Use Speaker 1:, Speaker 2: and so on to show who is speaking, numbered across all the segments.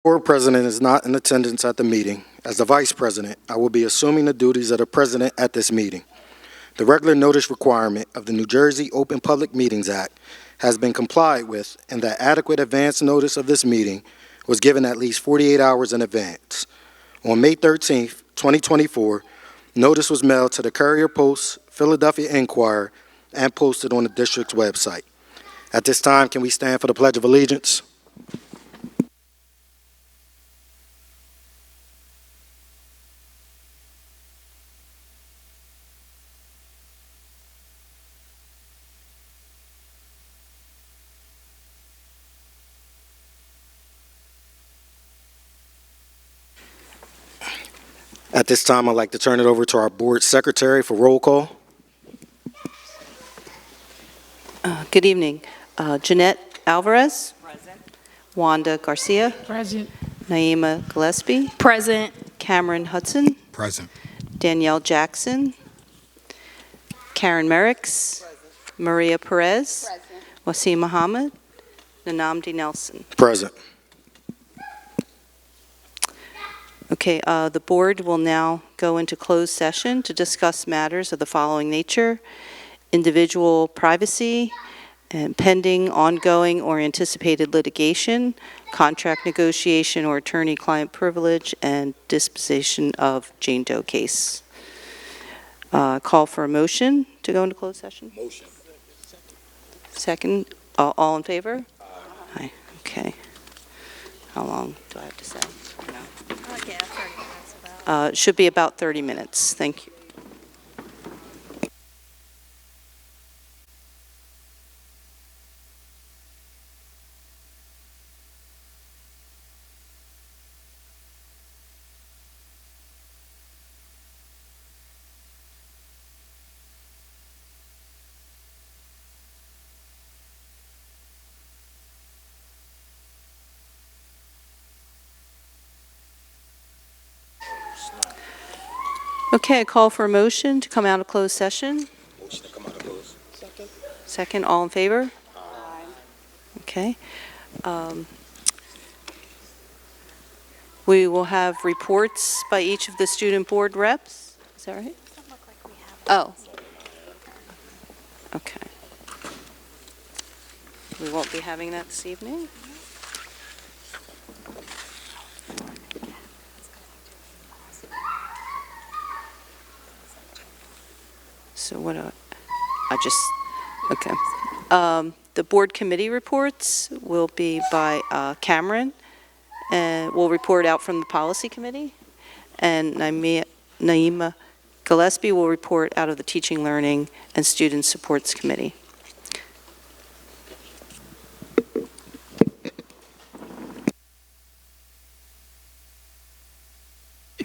Speaker 1: Board President is not in attendance at the meeting. As the Vice President, I will be assuming the duties of the President at this meeting. The regular notice requirement of the New Jersey Open Public Meetings Act has been complied with, and that adequate advance notice of this meeting was given at least 48 hours in advance. On May 13th, 2024, notice was mailed to the Courier Post, Philadelphia Inquirer, and posted on the district's website. At this time, can we stand for the Pledge of Allegiance? At this time, I'd like to turn it over to our board secretary for roll call.
Speaker 2: Good evening. Jeanette Alvarez.
Speaker 3: Present.
Speaker 2: Wanda Garcia.
Speaker 3: Present.
Speaker 2: Naima Gillespie.
Speaker 3: Present.
Speaker 2: Cameron Hudson.
Speaker 4: Present.
Speaker 2: Danielle Jackson. Karen Merricks. Maria Perez. Wasim Muhammad. Nanamdi Nelson.
Speaker 1: Present.
Speaker 2: Okay, the board will now go into closed session to discuss matters of the following nature: individual privacy, and pending, ongoing, or anticipated litigation, contract negotiation or attorney-client privilege, and disposition of Jane Doe case. Call for a motion to go into closed session?
Speaker 4: Motion.
Speaker 2: Second, all in favor? Aye. Okay. How long do I have to say?
Speaker 3: Yeah, 30 minutes about.
Speaker 2: Should be about 30 minutes. Thank you. Okay, I call for a motion to come out of closed session.
Speaker 4: Motion to come out of close.
Speaker 2: Second, all in favor? Aye. Okay. We will have reports by each of the student board reps. Is that right? Oh. Okay. We won't be having that this evening. So what okay. The board committee reports will be by Cameron, and we'll report out from the policy committee, and Naima Gillespie will report out of the teaching, learning, and student supports committee.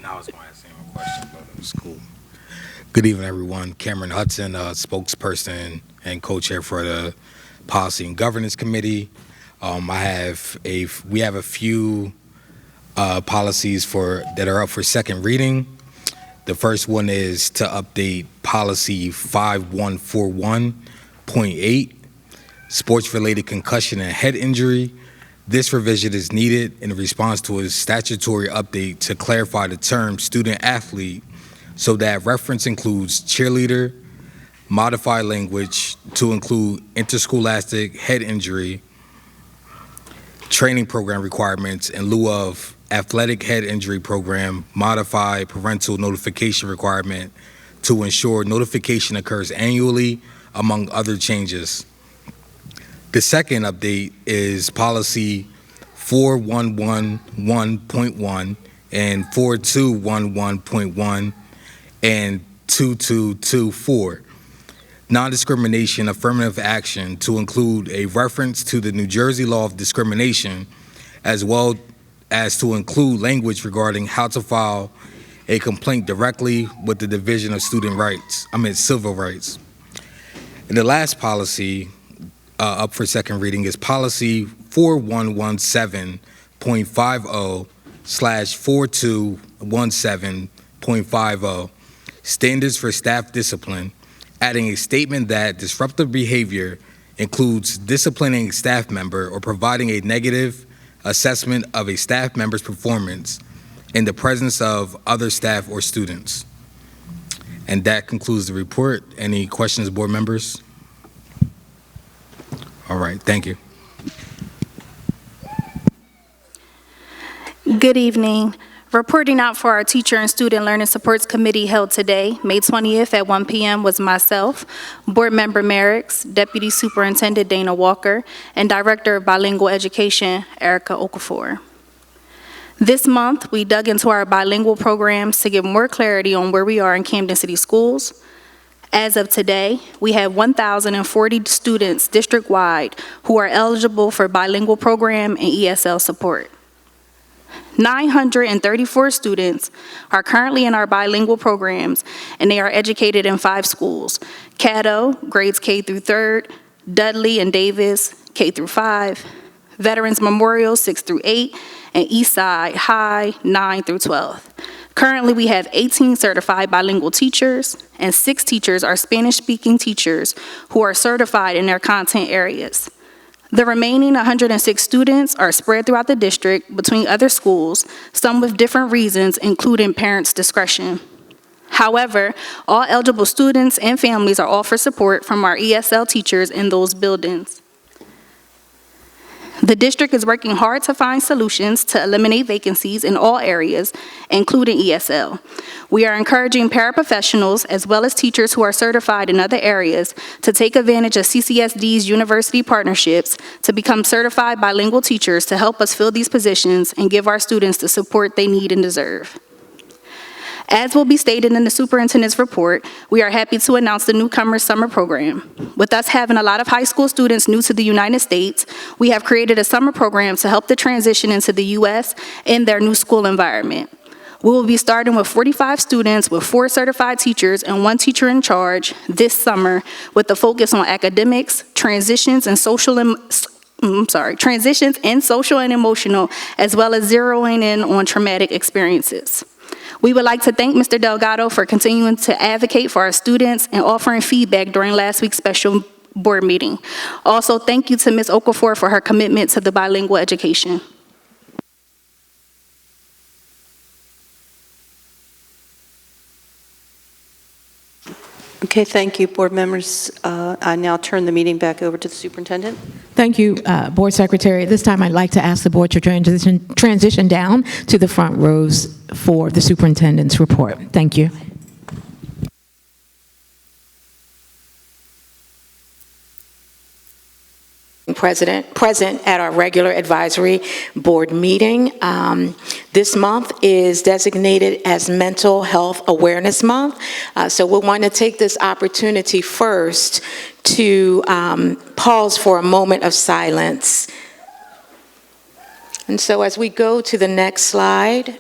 Speaker 4: Now I was going to ask him a question, but it was cool. Good evening, everyone. Cameron Hudson, spokesperson and co-chair for the Policy and Governance Committee. We have a few policies that are up for second reading. The first one is to update policy 5141.8, sports-related concussion and head injury. This revision is needed in response to a statutory update to clarify the term student athlete, so that reference includes cheerleader, modified language to include interscholastic head injury, training program requirements in lieu of athletic head injury program, modified parental notification requirement to ensure notification occurs annually, among other changes. The second update is policy 4111.1 and 4211.1 and 2224. Non-discrimination affirmative action to include a reference to the New Jersey law of discrimination, as well as to include language regarding how to file a complaint directly with the Division of Civil Rights. And the last policy up for second reading is policy 4117.50/4217.50, standards for staff discipline, adding a statement that disruptive behavior includes disciplining a staff member or providing a negative assessment of a staff member's performance in the presence of other staff or students. And that concludes the report. Any questions, board members? All right, thank you.
Speaker 5: Good evening. Reporting out for our Teacher and Student Learning Supports Committee held today, May 20th at 1 p.m. was myself, Board Member Merricks, Deputy Superintendent Dana Walker, and Director of Bilingual Education, Erica Okafor. This month, we dug into our bilingual programs to get more clarity on where we are in Camden City Schools. As of today, we have 1,040 students district-wide who are eligible for bilingual program and ESL support. 934 students are currently in our bilingual programs, and they are educated in 5 schools: Caddo, grades K through 3rd, Dudley and Davis, K through 5, Veterans Memorial, 6 through 8, and Eastside High, 9 through 12. Currently, we have 18 certified bilingual teachers, and 6 teachers are Spanish-speaking teachers who are certified in their content areas. The remaining 106 students are spread throughout the district between other schools, some with different reasons, including parents' discretion. However, all eligible students and families are offered support from our ESL teachers in those buildings. The district is working hard to find solutions to eliminate vacancies in all areas, including ESL. We are encouraging paraprofessionals, as well as teachers who are certified in other areas, to take advantage of CCSD's university partnerships to become certified bilingual teachers to help us fill these positions and give our students the support they need and deserve. As will be stated in the superintendent's report, we are happy to announce the Newcomer Summer Program. With us having a lot of high school students new to the United States, we have created a summer program to help the transition into the U.S. in their new school environment. We will be starting with 45 students with 4 certified teachers and 1 teacher in charge this summer, with a focus on academics, transitions and social and emotional, as well as zeroing in on traumatic experiences. We would like to thank Mr. Delgado for continuing to advocate for our students and offering feedback during last week's special board meeting. Also, thank you to Ms. Okafor for her commitment to the bilingual education.
Speaker 2: Okay, thank you, board members. I now turn the meeting back over to the superintendent.
Speaker 6: Thank you, Board Secretary. At this time, I'd like to ask the board to transition down to the front rows for the superintendent's report. Thank you. Present at our regular advisory board meeting. This month is designated as Mental Health Awareness Month. So we'll want to take this opportunity first to pause for a moment of silence. And so as we go to the next slide,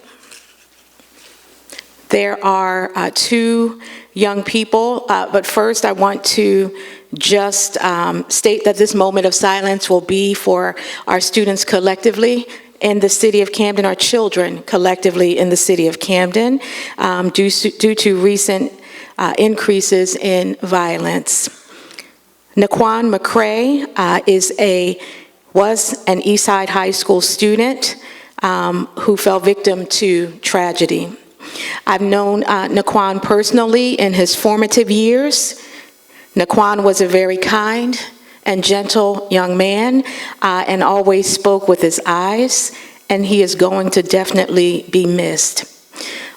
Speaker 6: there are 2 young people, but first I want to just state that this moment of silence will be for our students collectively in the city of Camden, our children collectively in the city of Camden, due to recent increases in violence. Naquan McCrae was an Eastside High School student who fell victim to tragedy. I've known Naquan personally in his formative years. Naquan was a very kind and gentle young man and always spoke with his eyes, and he is going to definitely be missed.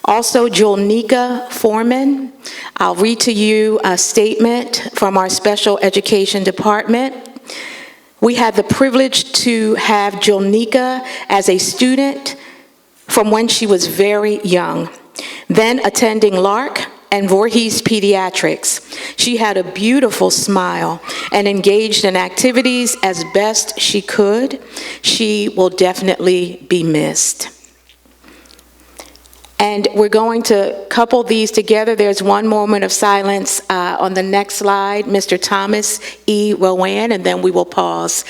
Speaker 6: Also, Julnika Foreman, I'll read to you a statement from our special education department. We had the privilege to have Julnika as a student from when she was very young, then attending Lark and Voorhees Pediatrics. She had a beautiful smile and engaged in activities as best she could. She will definitely be missed. And we're going to couple these together. There's one moment of silence on the next slide, Mr. Thomas E. Rowan, and then we will pause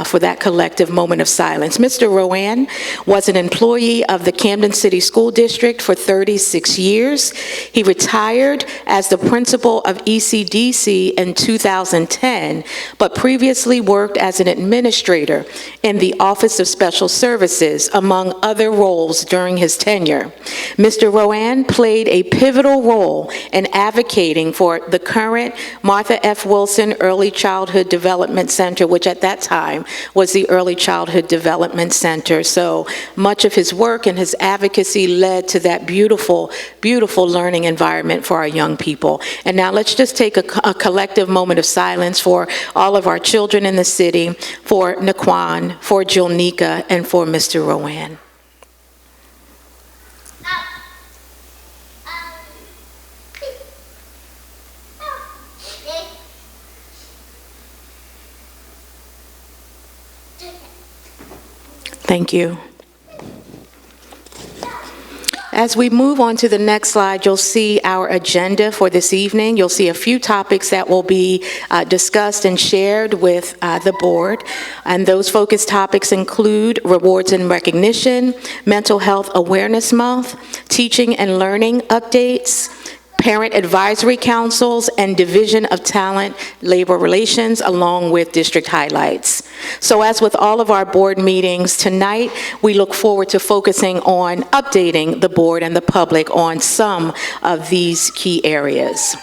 Speaker 6: for that collective moment of silence. Mr. Rowan was an employee of the Camden City School District for 36 years. He retired as the principal of ECDC in 2010, but previously worked as an administrator in the Office of Special Services, among other roles during his tenure. Mr. Rowan played a pivotal role in advocating for the current Martha F. Wilson Early Childhood Development Center, which at that time was the Early Childhood Development Center. So much of his work and his advocacy led to that beautiful, beautiful learning environment for our young people. And now let's just take a collective moment of silence for all of our children in the city, for Naquan, for Jilnika, and for Mr. Rowan. Thank you. As we move on to the next slide, you'll see our agenda for this evening. You'll see a few topics that will be discussed and shared with the board. And those focus topics include rewards and recognition, Mental Health Awareness Month, teaching and learning updates, parent advisory councils, and Division of Talent Labor Relations, along with district highlights. So as with all of our board meetings tonight, we look forward to focusing on updating the board and the public on some of these key areas.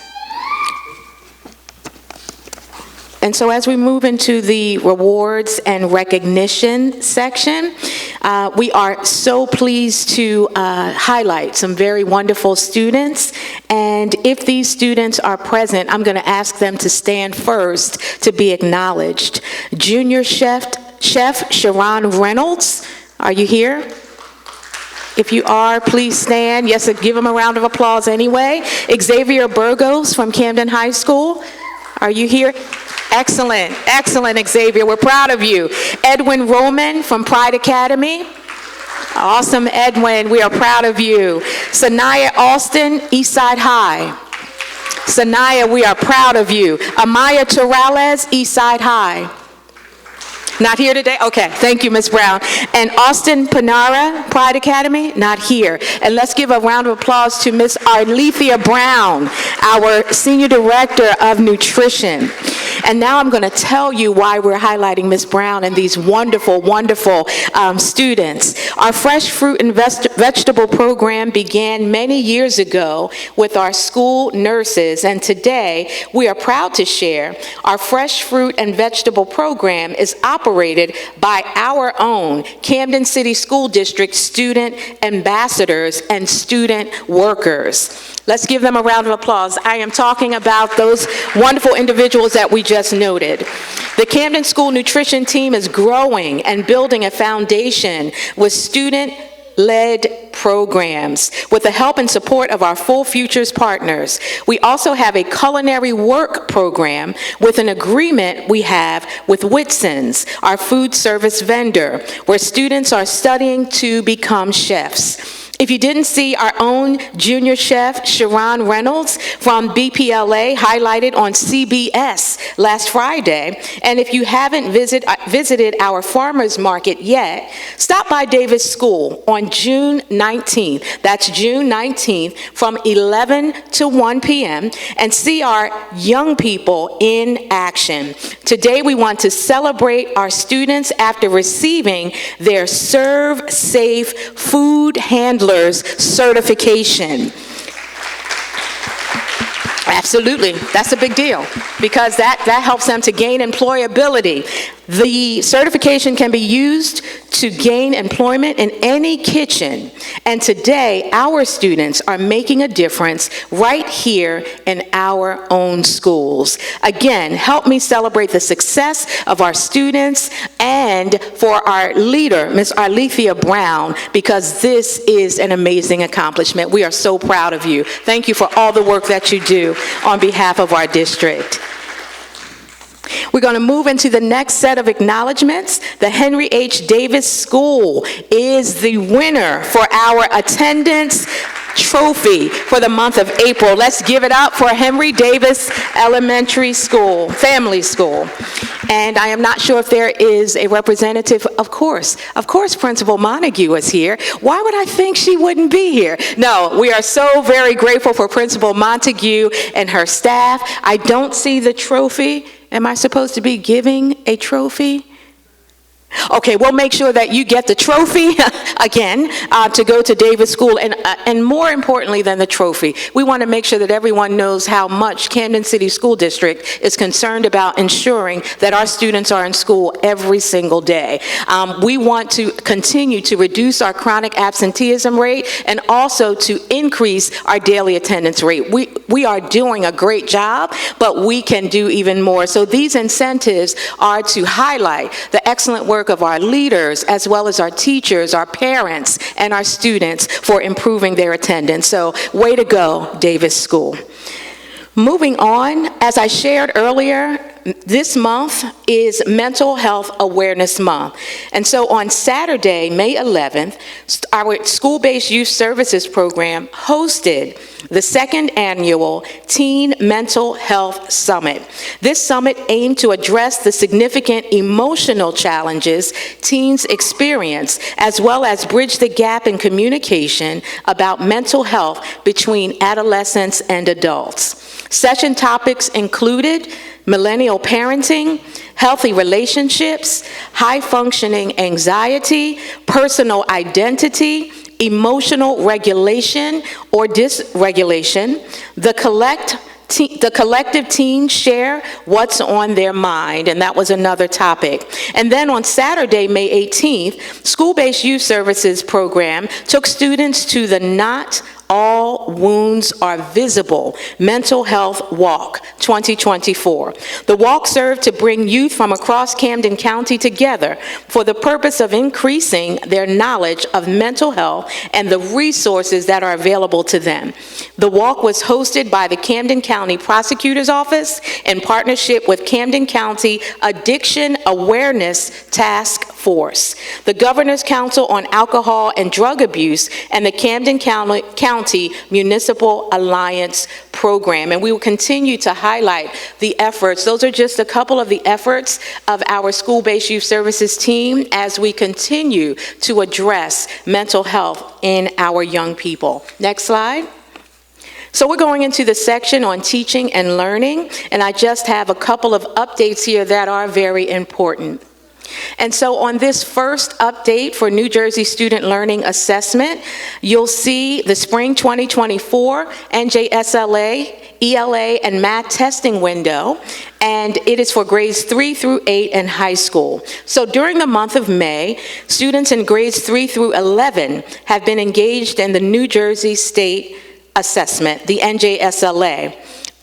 Speaker 6: And so as we move into the rewards and recognition section, we are so pleased to highlight some very wonderful students. And if these students are present, I'm going to ask them to stand first to be acknowledged. Junior Chef Sharon Reynolds, are you here? If you are, please stand. Yes, give them a round of applause anyway. Xavier Burgos from Camden High School, are you here? Excellent, excellent, Xavier. We're proud of you. Edwin Roman from Pride Academy. Awesome, Edwin. We are proud of you. Sanaya Alston, Eastside High. Sanaya, we are proud of you. Amaya Torales, Eastside High. Not here today? Okay, thank you, Ms. Brown. And Austin Panara, Pride Academy, not here. And let's give a round of applause to Ms. Arlethea Brown, our Senior Director of Nutrition. And now I'm going to tell you why we're highlighting Ms. Brown and these wonderful, wonderful students. Our Fresh Fruit and Vegetable program began many years ago with our school nurses, and today we are proud to share our Fresh Fruit and Vegetable program is operated by our own Camden City School District student ambassadors and student workers. Let's give them a round of applause. I am talking about those wonderful individuals that we just noted. The Camden School Nutrition Team is growing and building a foundation with student-led programs with the help and support of our Full Futures partners. We also have a culinary work program with an agreement we have with Whitson's, our food service vendor, where students are studying to become chefs. If you didn't see our own junior chef, Sharon Reynolds from BPLA, highlighted on CBS last Friday, and if you haven't visited our farmers market yet, stop by Davis School on June 19th. That's June 19th from 11 to 1 p.m. and see our young people in action. Today we want to celebrate our students after receiving their Serve Safe Food Handler's certification. Absolutely, that's a big deal because that helps them to gain employability. The certification can be used to gain employment in any kitchen, and today our students are making a difference right here in our own schools. Again, help me celebrate the success of our students and for our leader, Ms. Arlethea Brown, because this is an amazing accomplishment. We are so proud of you. Thank you for all the work that you do on behalf of our district. We're going to move into the next set of acknowledgments. The Henry H. Davis School is the winner for our attendance trophy for the month of April. Let's give it up for Henry Davis Elementary School, Family School. And I am not sure if there is a representative. Of course, Principal Montague is here. Why would I think she wouldn't be here? No, we are so very grateful for Principal Montague and her staff. I don't see the trophy. Am I supposed to be giving a trophy? Okay, we'll make sure that you get the trophy again to go to Davis School, and more importantly than the trophy, we want to make sure that everyone knows how much Camden City School District is concerned about ensuring that our students are in school every single day. We want to continue to reduce our chronic absenteeism rate and also to increase our daily attendance rate. We are doing a great job, but we can do even more. So these incentives are to highlight the excellent work of our leaders, as well as our teachers, our parents, and our students for improving their attendance. So, way to go, Davis School. Moving on, as I shared earlier, this month is Mental Health Awareness Month. And so on Saturday, May 11th, our school-based youth services program hosted the second annual Teen Mental Health Summit. This summit aimed to address the significant emotional challenges teens experience, as well as bridge the gap in communication about mental health between adolescents and adults. Session topics included millennial parenting, healthy relationships, high-functioning anxiety, personal identity, emotional regulation or dysregulation, the collective teens share what's on their mind, and that was another topic. And then on Saturday, May 18th, School-Based Youth Services program took students to the Not All Wounds Are Visible Mental Health Walk 2024. The walk served to bring youth from across Camden County together for the purpose of increasing their knowledge of mental health and the resources that are available to them. The walk was hosted by the Camden County Prosecutor's Office in partnership with Camden County Addiction Awareness Task Force, the Governor's Council on Alcohol and Drug Abuse, and the Camden County Municipal Alliance Program. And we will continue to highlight the efforts. Those are just a couple of the efforts of our school-based youth services team as we continue to address mental health in our young people. Next slide. So we're going into the section on teaching and learning, and I just have a couple of updates here that are very important. And so on this first update for New Jersey Student Learning Assessment, you'll see the Spring 2024 NJSLA, ELA, and math testing window, and it is for grades 3 through 8 in high school. So during the month of May, students in grades 3 through 11 have been engaged in the New Jersey State Assessment, the NJSLA.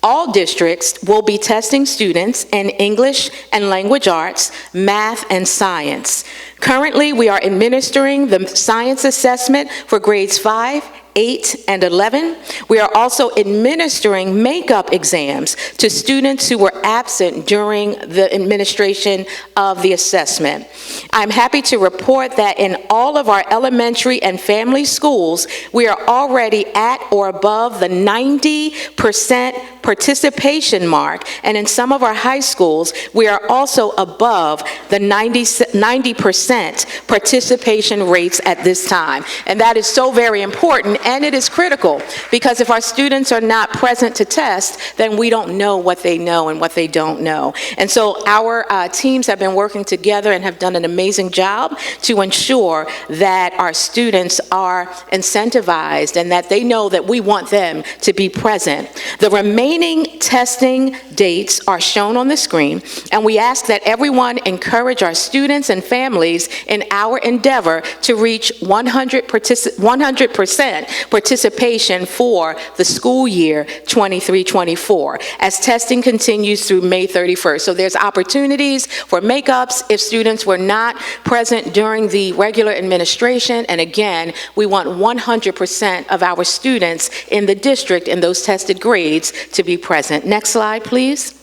Speaker 6: All districts will be testing students in English and language arts, math, and science. Currently, we are administering the science assessment for grades 5, 8, and 11. We are also administering makeup exams to students who were absent during the administration of the assessment. I'm happy to report that in all of our elementary and family schools, we are already at or above the 90% participation mark, and in some of our high schools, we are also above the 90% participation rates at this time. And that is so very important, and it is critical, because if our students are not present to test, then we don't know what they know and what they don't know. And so our teams have been working together and have done an amazing job to ensure that our students are incentivized and that they know that we want them to be present. The remaining testing dates are shown on the screen, and we ask that everyone encourage our students and families in our endeavor to reach 100% participation for the school year 23-24 as testing continues through May 31st. So there's opportunities for makeups if students were not present during the regular administration, and again, we want 100% of our students in the district in those tested grades to be present. Next slide, please.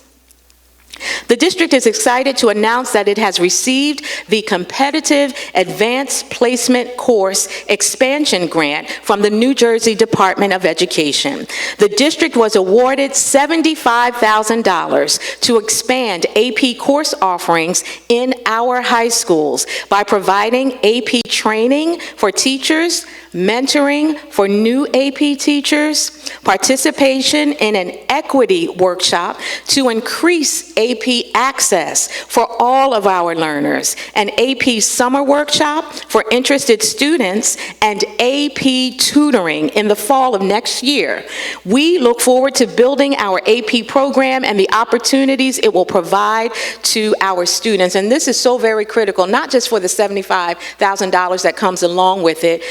Speaker 6: The district is excited to announce that it has received the Competitive Advanced Placement Course Expansion Grant from the New Jersey Department of Education. The district was awarded $75,000 to expand AP course offerings in our high schools by providing AP training for teachers, mentoring for new AP teachers, participation in an equity workshop to increase AP access for all of our learners, an AP summer workshop for interested students, and AP tutoring in the fall of next year. We look forward to building our AP program and the opportunities it will provide to our students. And this is so very critical, not just for the $75,000 that comes along with it,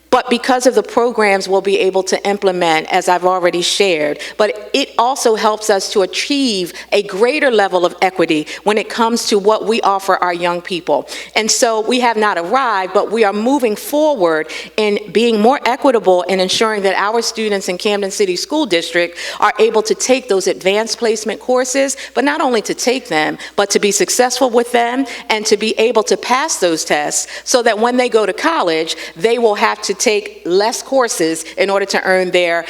Speaker 6: but because of the programs we'll be able to implement, as I've already shared. But it also helps us to achieve a greater level of equity when it comes to what we offer our young people. And so we have not arrived, but we are moving forward in being more equitable in ensuring that our students in Camden City School District are able to take those advanced placement courses, but not only to take them, but to be successful with them and to be able to pass those tests so that when they go to college, they will have to take less courses in order to earn their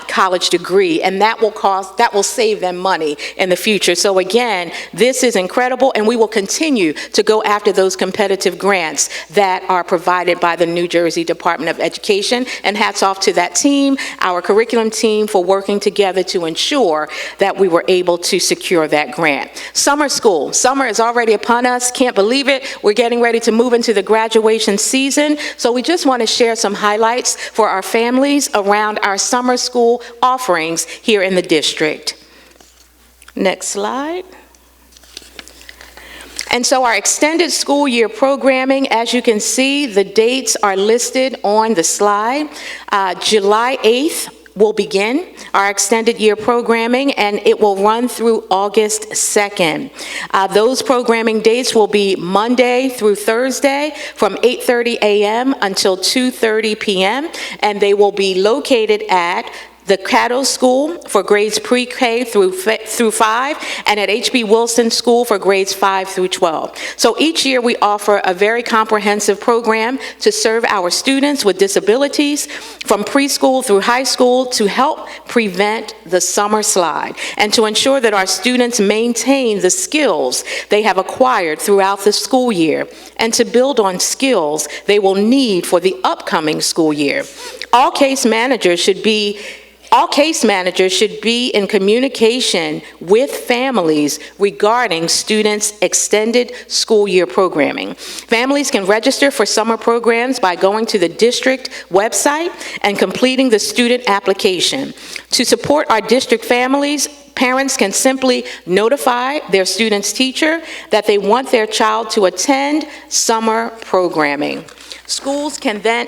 Speaker 6: college degree, and that will save them money in the future. So again, this is incredible, and we will continue to go after those competitive grants that are provided by the New Jersey Department of Education, and hats off to that team, our curriculum team, for working together to ensure that we were able to secure that grant. Summer school. Summer is already upon us. Can't believe it. We're getting ready to move into the graduation season, so we just want to share some highlights for our families around our summer school offerings here in the district. Next slide. And so our extended school year programming, as you can see, the dates are listed on the slide. July 8th will begin our extended year programming, and it will run through August 2nd. Those programming dates will be Monday through Thursday from 8:30 a.m. until 2:30 p.m., and they will be located at the Caddo School for grades pre-K through 5, and at H.B. Wilson School for grades 5 through 12. So each year we offer a very comprehensive program to serve our students with disabilities from preschool through high school to help prevent the summer slide and to ensure that our students maintain the skills they have acquired throughout the school year and to build on skills they will need for the upcoming school year. All case managers should be in communication with families regarding students' extended school year programming. Families can register for summer programs by going to the district website and completing the student application. To support our district families, parents can simply notify their student's teacher that they want their child to attend summer programming. Schools can then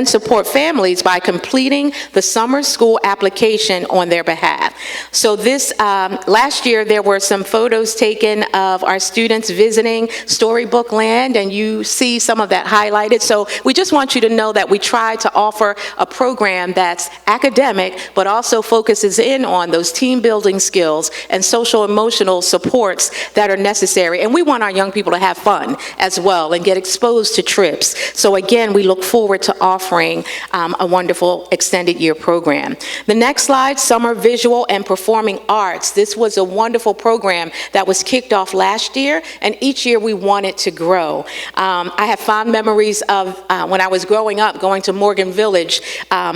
Speaker 6: support families by completing the summer school application on their behalf. So this, last year there were some photos taken of our students visiting Storybook Land, and you see some of that highlighted. So we just want you to know that we try to offer a program that's academic, but also focuses in on those team building skills and social emotional supports that are necessary. And we want our young people to have fun as well and get exposed to trips. So again, we look forward to offering a wonderful extended year program. The next slide, Summer Visual and Performing Arts. This was a wonderful program that was kicked off last year, and each year we want it to grow. I have fond memories of when I was growing up, going to Morgan Village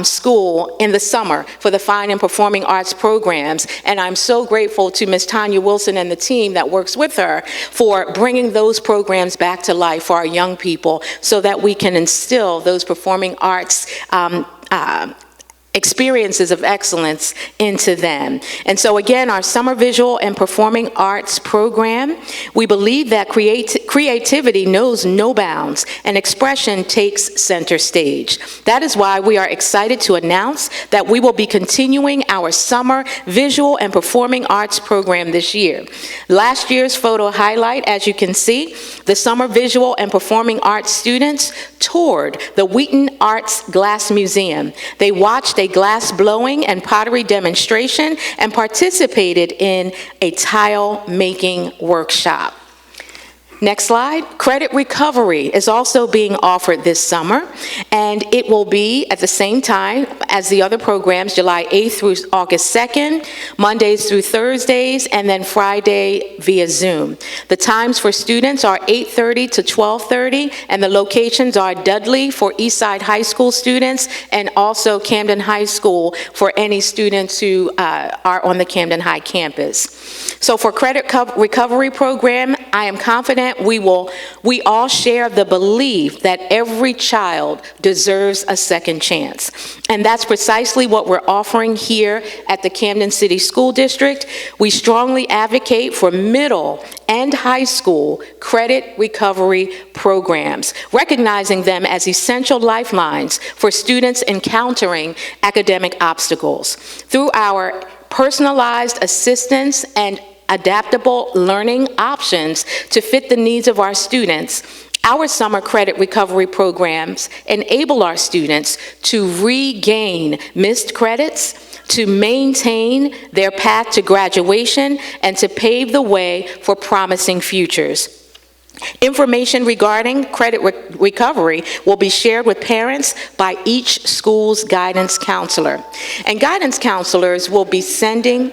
Speaker 6: School in the summer for the Fine and Performing Arts programs, and I'm so grateful to Ms. Tanya Wilson and the team that works with her for bringing those programs back to life for our young people so that we can instill those performing arts experiences of excellence into them. And so again, our Summer Visual and Performing Arts program, we believe that creativity knows no bounds and expression takes center stage. That is why we are excited to announce that we will be continuing our Summer Visual and Performing Arts program this year. Last year's photo highlight, as you can see, the Summer Visual and Performing Arts students toured the Wheaton Arts Glass Museum. They watched a glass blowing and pottery demonstration and participated in a tile making workshop. Next slide. Credit recovery is also being offered this summer, and it will be at the same time as the other programs, July 8th through August 2nd, Mondays through Thursdays, and then Friday via Zoom. The times for students are 8:30 to 12:30, and the locations are Dudley for Eastside High School students, and also Camden High School for any students who are on the Camden High campus. So for credit recovery program, I am confident we all share the belief that every child deserves a second chance. And that's precisely what we're offering here at the Camden City School District. We strongly advocate for middle and high school credit recovery programs, recognizing them as essential lifelines for students encountering academic obstacles. Through our personalized assistance and adaptable learning options to fit the needs of our students, our summer credit recovery programs enable our students to regain missed credits, to maintain their path to graduation, and to pave the way for promising futures. Information regarding credit recovery will be shared with parents by each school's guidance counselor. And guidance counselors will be sending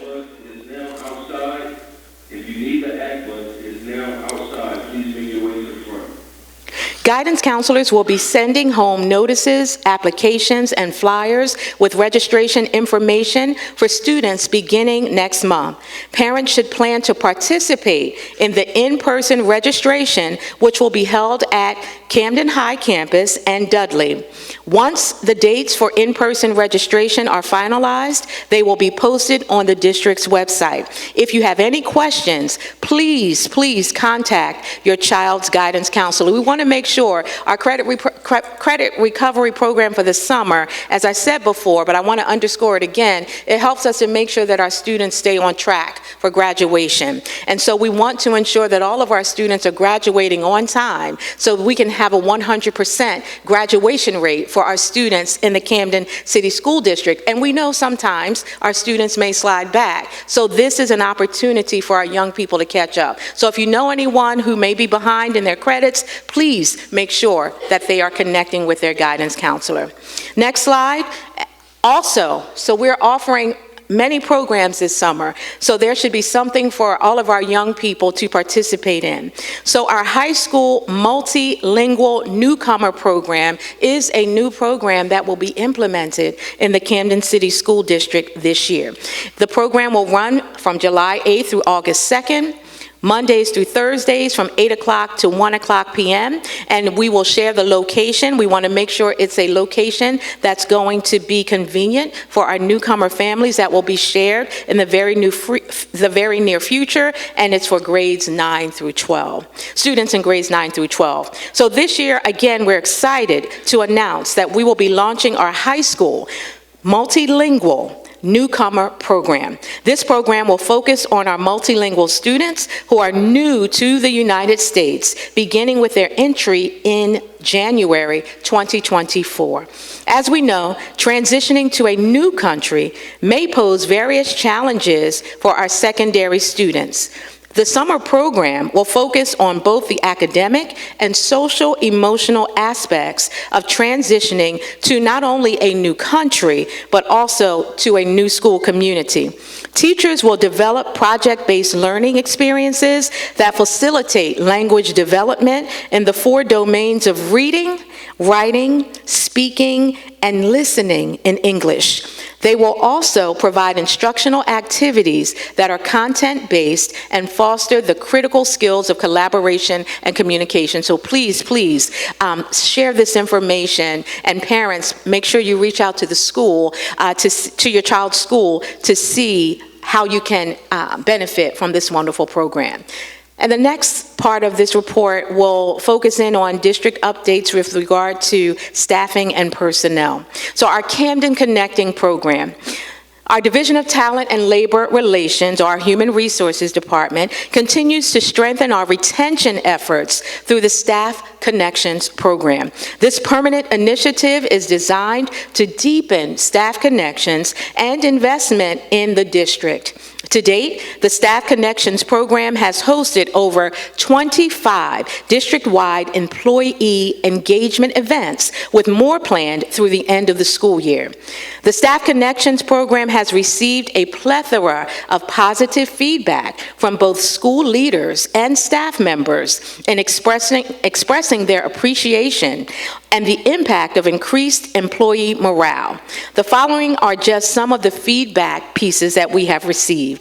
Speaker 6: Guidance counselors will be sending home notices, applications, and flyers with registration information for students beginning next month. Parents should plan to participate in the in-person registration, which will be held at Camden High campus and Dudley. Once the dates for in-person registration are finalized, they will be posted on the district's website. If you have any questions, please contact your child's guidance counselor. We want to make sure our credit recovery program for the summer, as I said before, but I want to underscore it again, it helps us to make sure that our students stay on track for graduation. And so we want to ensure that all of our students are graduating on time so we can have a 100% graduation rate for our students in the Camden City School District. And we know sometimes our students may slide back. So this is an opportunity for our young people to catch up. So if you know anyone who may be behind in their credits, please make sure that they are connecting with their guidance counselor. Next slide. Also, so we're offering many programs this summer, so there should be something for all of our young people to participate in. So our high school multilingual newcomer program is a new program that will be implemented in the Camden City School District this year. The program will run from July 8th through August 2nd, Mondays through Thursdays from 8 o'clock to 1 o'clock p.m. And we will share the location. We want to make sure it's a location that's going to be convenient for our newcomer families. That will be shared in the very near future, and it's for grades 9 through 12. Students in grades 9 through 12. So this year, again, we're excited to announce that we will be launching our high school multilingual newcomer program. This program will focus on our multilingual students who are new to the United States, beginning with their entry in January 2024. As we know, transitioning to a new country may pose various challenges for our secondary students. The summer program will focus on both the academic and social emotional aspects of transitioning to not only a new country, but also to a new school community. Teachers will develop project-based learning experiences that facilitate language development in the 4 domains of reading, writing, speaking, and listening in English. They will also provide instructional activities that are content-based and foster the critical skills of collaboration and communication. So please share this information, and parents, make sure you reach out to the school, to your child's school, to see how you can benefit from this wonderful program. And the next part of this report will focus in on district updates with regard to staffing and personnel. So our Camden Connecting program. Our Division of Talent and Labor Relations, our Human Resources Department, continues to strengthen our retention efforts through the Staff Connections Program. This permanent initiative is designed to deepen staff connections and investment in the district. To date, the Staff Connections Program has hosted over 25 district-wide employee engagement events, with more planned through the end of the school year. The Staff Connections Program has received a plethora of positive feedback from both school leaders and staff members in expressing their appreciation and the impact of increased employee morale. The following are just some of the feedback pieces that we have received.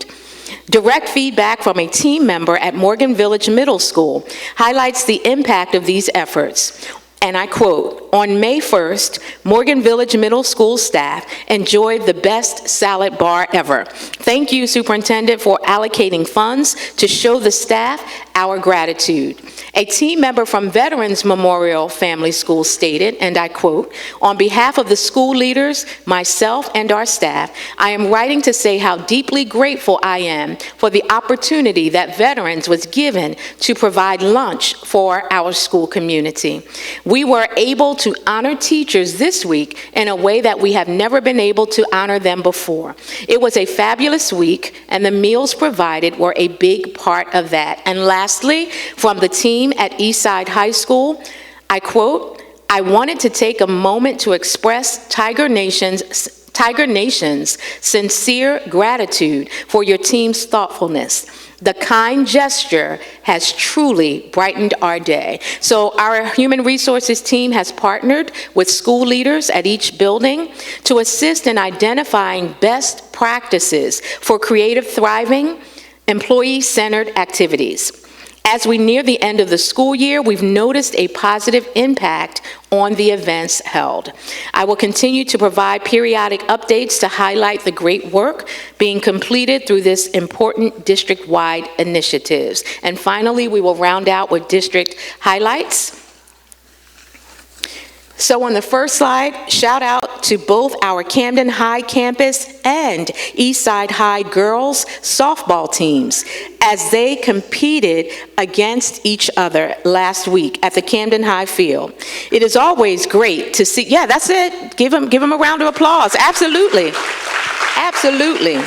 Speaker 6: Direct feedback from a team member at Morgan Village Middle School highlights the impact of these efforts. And I quote, "On May 1st, Morgan Village Middle School staff enjoyed the best salad bar ever. Thank you, Superintendent, for allocating funds to show the staff our gratitude." A team member from Veterans Memorial Family School stated, and I quote, "On behalf of the school leaders, myself, and our staff, I am writing to say how deeply grateful I am for the opportunity that Veterans was given to provide lunch for our school community. We were able to honor teachers this week in a way that we have never been able to honor them before. It was a fabulous week, and the meals provided were a big part of that." And lastly, from the team at Eastside High School, I quote, "I wanted to take a moment to express Tiger Nation's sincere gratitude for your team's thoughtfulness. The kind gesture has truly brightened our day." So our Human Resources team has partnered with school leaders at each building to assist in identifying best practices for creative, thriving, employee-centered activities. As we near the end of the school year, we've noticed a positive impact on the events held. I will continue to provide periodic updates to highlight the great work being completed through this important district-wide initiatives. And finally, we will round out with district highlights. So on the first slide, shout out to both our Camden High campus and Eastside High girls softball teams as they competed against each other last week at the Camden High field. It is always great to see, yeah, that's it. Give them a round of applause. Absolutely. Absolutely.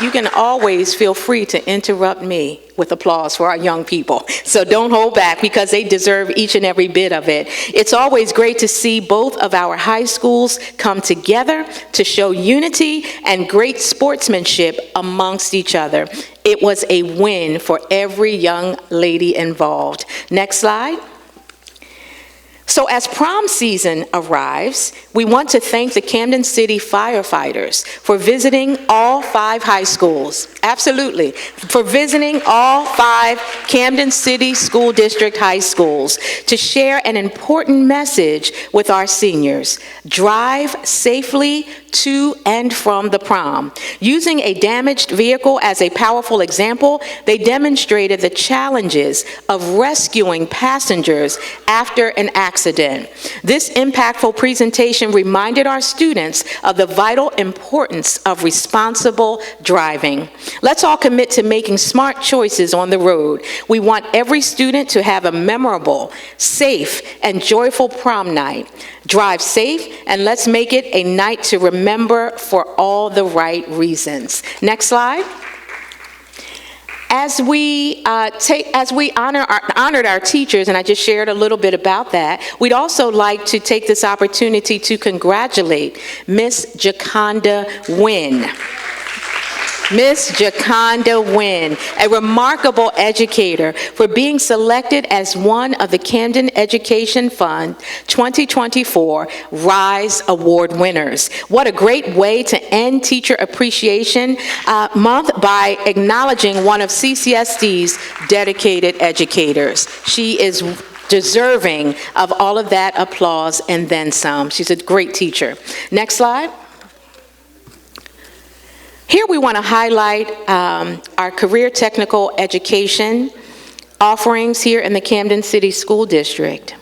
Speaker 6: You can always feel free to interrupt me with applause for our young people. So don't hold back, because they deserve each and every bit of it. It's always great to see both of our high schools come together to show unity and great sportsmanship amongst each other. It was a win for every young lady involved. Next slide. So as prom season arrives, we want to thank the Camden City firefighters for visiting all 5 high schools. Absolutely. For visiting all 5 Camden City School District high schools to share an important message with our seniors. Drive safely to and from the prom. Using a damaged vehicle as a powerful example, they demonstrated the challenges of rescuing passengers after an accident. This impactful presentation reminded our students of the vital importance of responsible driving. Let's all commit to making smart choices on the road. We want every student to have a memorable, safe, and joyful prom night. Drive safe, and let's make it a night to remember for all the right reasons. Next slide. As we honored our teachers, and I just shared a little bit about that, we'd also like to take this opportunity to congratulate Miss Jaconda Wynn. Miss Jaconda Wynn, a remarkable educator, for being selected as one of the Camden Education Fund 2024 RISE Award winners. What a great way to end Teacher Appreciation Month by acknowledging one of CCSD's dedicated educators. She is deserving of all of that applause and then some. She's a great teacher. Next slide. Here we want to highlight our career technical education offerings here in the Camden City School District.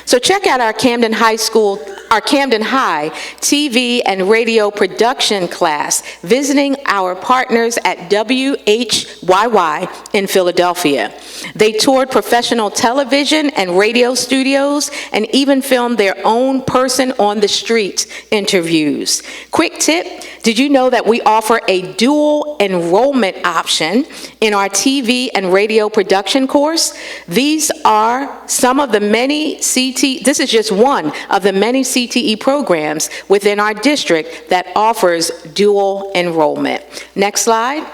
Speaker 6: So check out our Camden High School our Camden High TV and radio production class, visiting our partners at WHYY in Philadelphia. They toured professional television and radio studios and even filmed their own person on the street interviews. Quick tip, did you know that we offer a dual enrollment option in our TV and radio production course? These are some of the many this is just one of the many CTE programs within our district that offers dual enrollment. Next slide.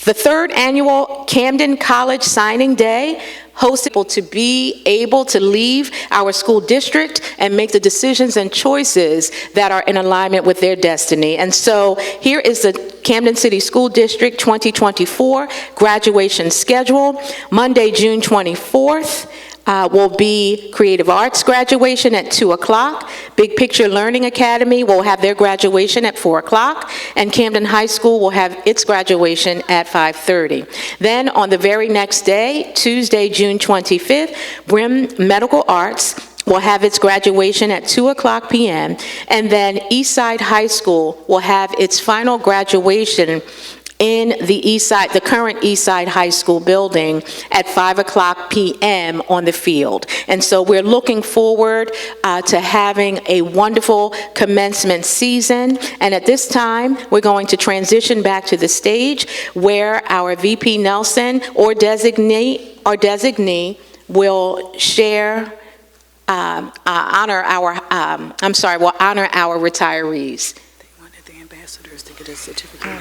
Speaker 6: The third annual Camden College Signing Day hosted to be able to leave our school district and make the decisions and choices that are in alignment with their destiny. And so here is the Camden City School District 2024 graduation schedule. Monday, June 24th. Will be Creative Arts graduation at 2 o'clock. Big Picture Learning Academy will have their graduation at 4 o'clock. And Camden High School will have its graduation at 5:30. Then on the very next day, Tuesday, June 25th, Brim Medical Arts will have its graduation at 2 o'clock p.m. And then Eastside High School will have its final graduation in the current Eastside High School building at 5 o'clock p.m. on the field. And so we're looking forward to having a wonderful commencement season. And at this time, we're going to transition back to the stage where our VP Nelson or designee will share, honor our retirees.
Speaker 7: They wanted the ambassadors to get a certificate.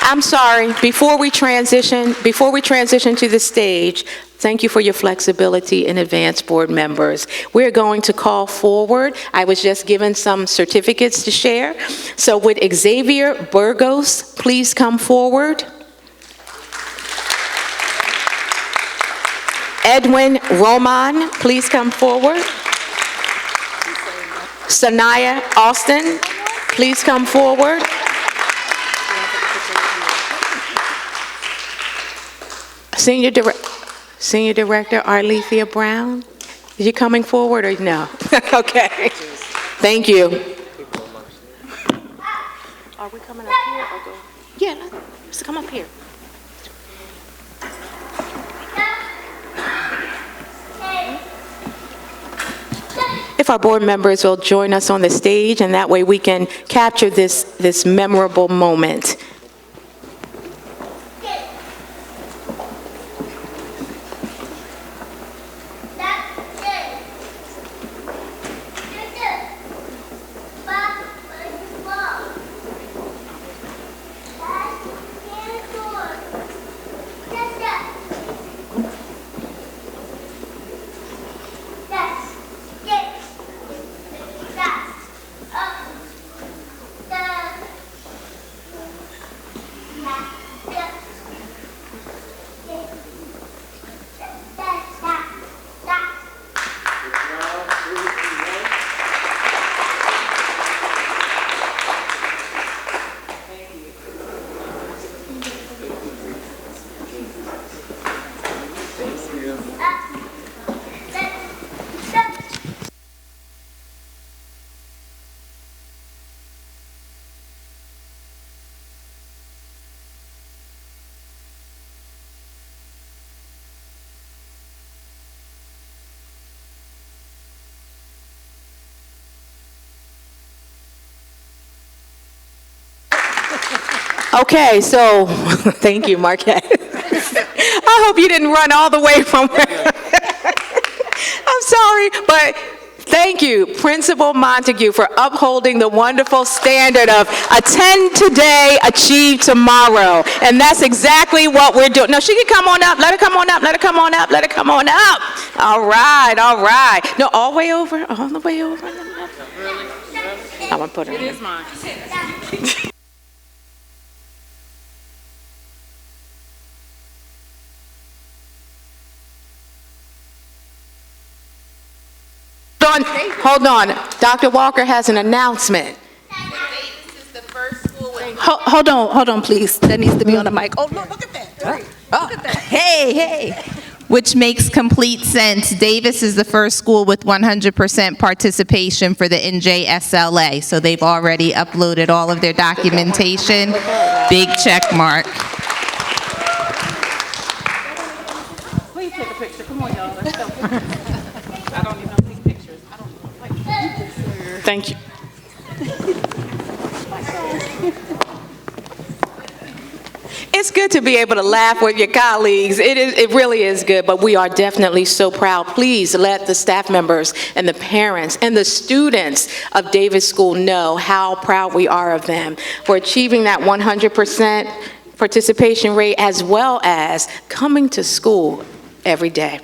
Speaker 6: I'm sorry, before we transition to the stage, thank you for your flexibility in advance, board members. We're going to call forward. I was just given some certificates to share. So would Xavier Burgos please come forward? Edwin Roman, please come forward. Sanaya Austin, please come forward. Senior Director Arlethea Brown, is you coming forward or no? Okay, thank you. Are we coming up here or go? Yeah, let's come up here. If our board members will join us on the stage, and that way we can capture this memorable moment. Okay, so, thank you, Marquette. I hope you didn't run all the way from where. I'm sorry, but thank you, Principal Montague, for upholding the wonderful standard of attend today, achieve tomorrow. And that's exactly what we're doing. No, she can come on up. Let her come on up. Let her come on up. Let her come on up. All right, all right. No, all the way over. All the way over. I'm going to put her in.
Speaker 7: It is mine.
Speaker 6: Hold on. Dr. Walker has an announcement.
Speaker 5: Hold on, please. That needs to be on the mic. Oh, look at that.
Speaker 7: Look at that.
Speaker 8: Hey. which makes complete sense. Davis is the first school with 100% participation for the NJSLA, so they've already uploaded all of their documentation. Big check mark.
Speaker 7: Please take a picture. Come on, y'all. Let's go. I don't even take pictures. I don't know.
Speaker 6: Thank you. It's good to be able to laugh with your colleagues. It really is good, but we are definitely so proud. Please let the staff members and the parents and the students of Davis School know how proud we are of them for achieving that 100% participation rate, as well as coming to school every day.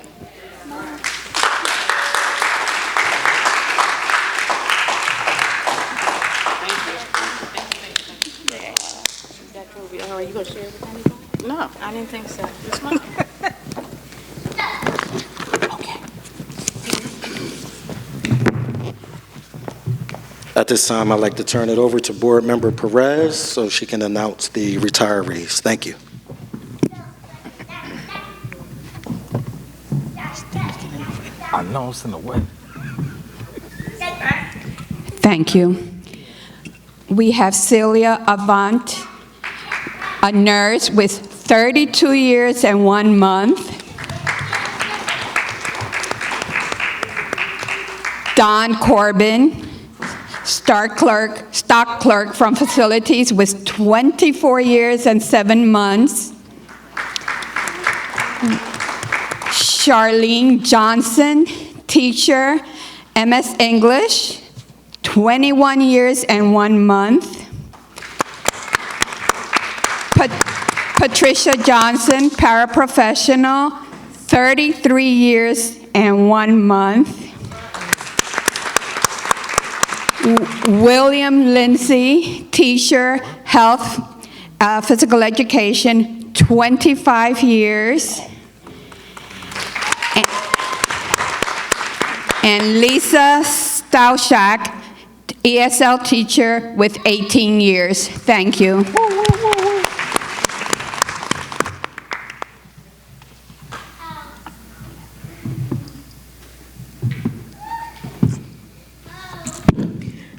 Speaker 7: Are you going to share with anybody? No, I didn't think so. It's mine.
Speaker 1: At this time, I'd like to turn it over to Board Member Perez so she can announce the retirees. Thank you.
Speaker 4: I know it's in the way.
Speaker 9: Thank you. We have Celia Avant, a nurse with 32 years and 1 month. Don Corbin, stock clerk from facilities with 24 years and 7 months. Charlene Johnson, teacher, MS English, 21 years and 1 month. Patricia Johnson, paraprofessional, 33 years and 1 month. William Lindsay, teacher, health, physical education, 25 years. And Lisa Stauschak, ESL teacher with 18 years. Thank you.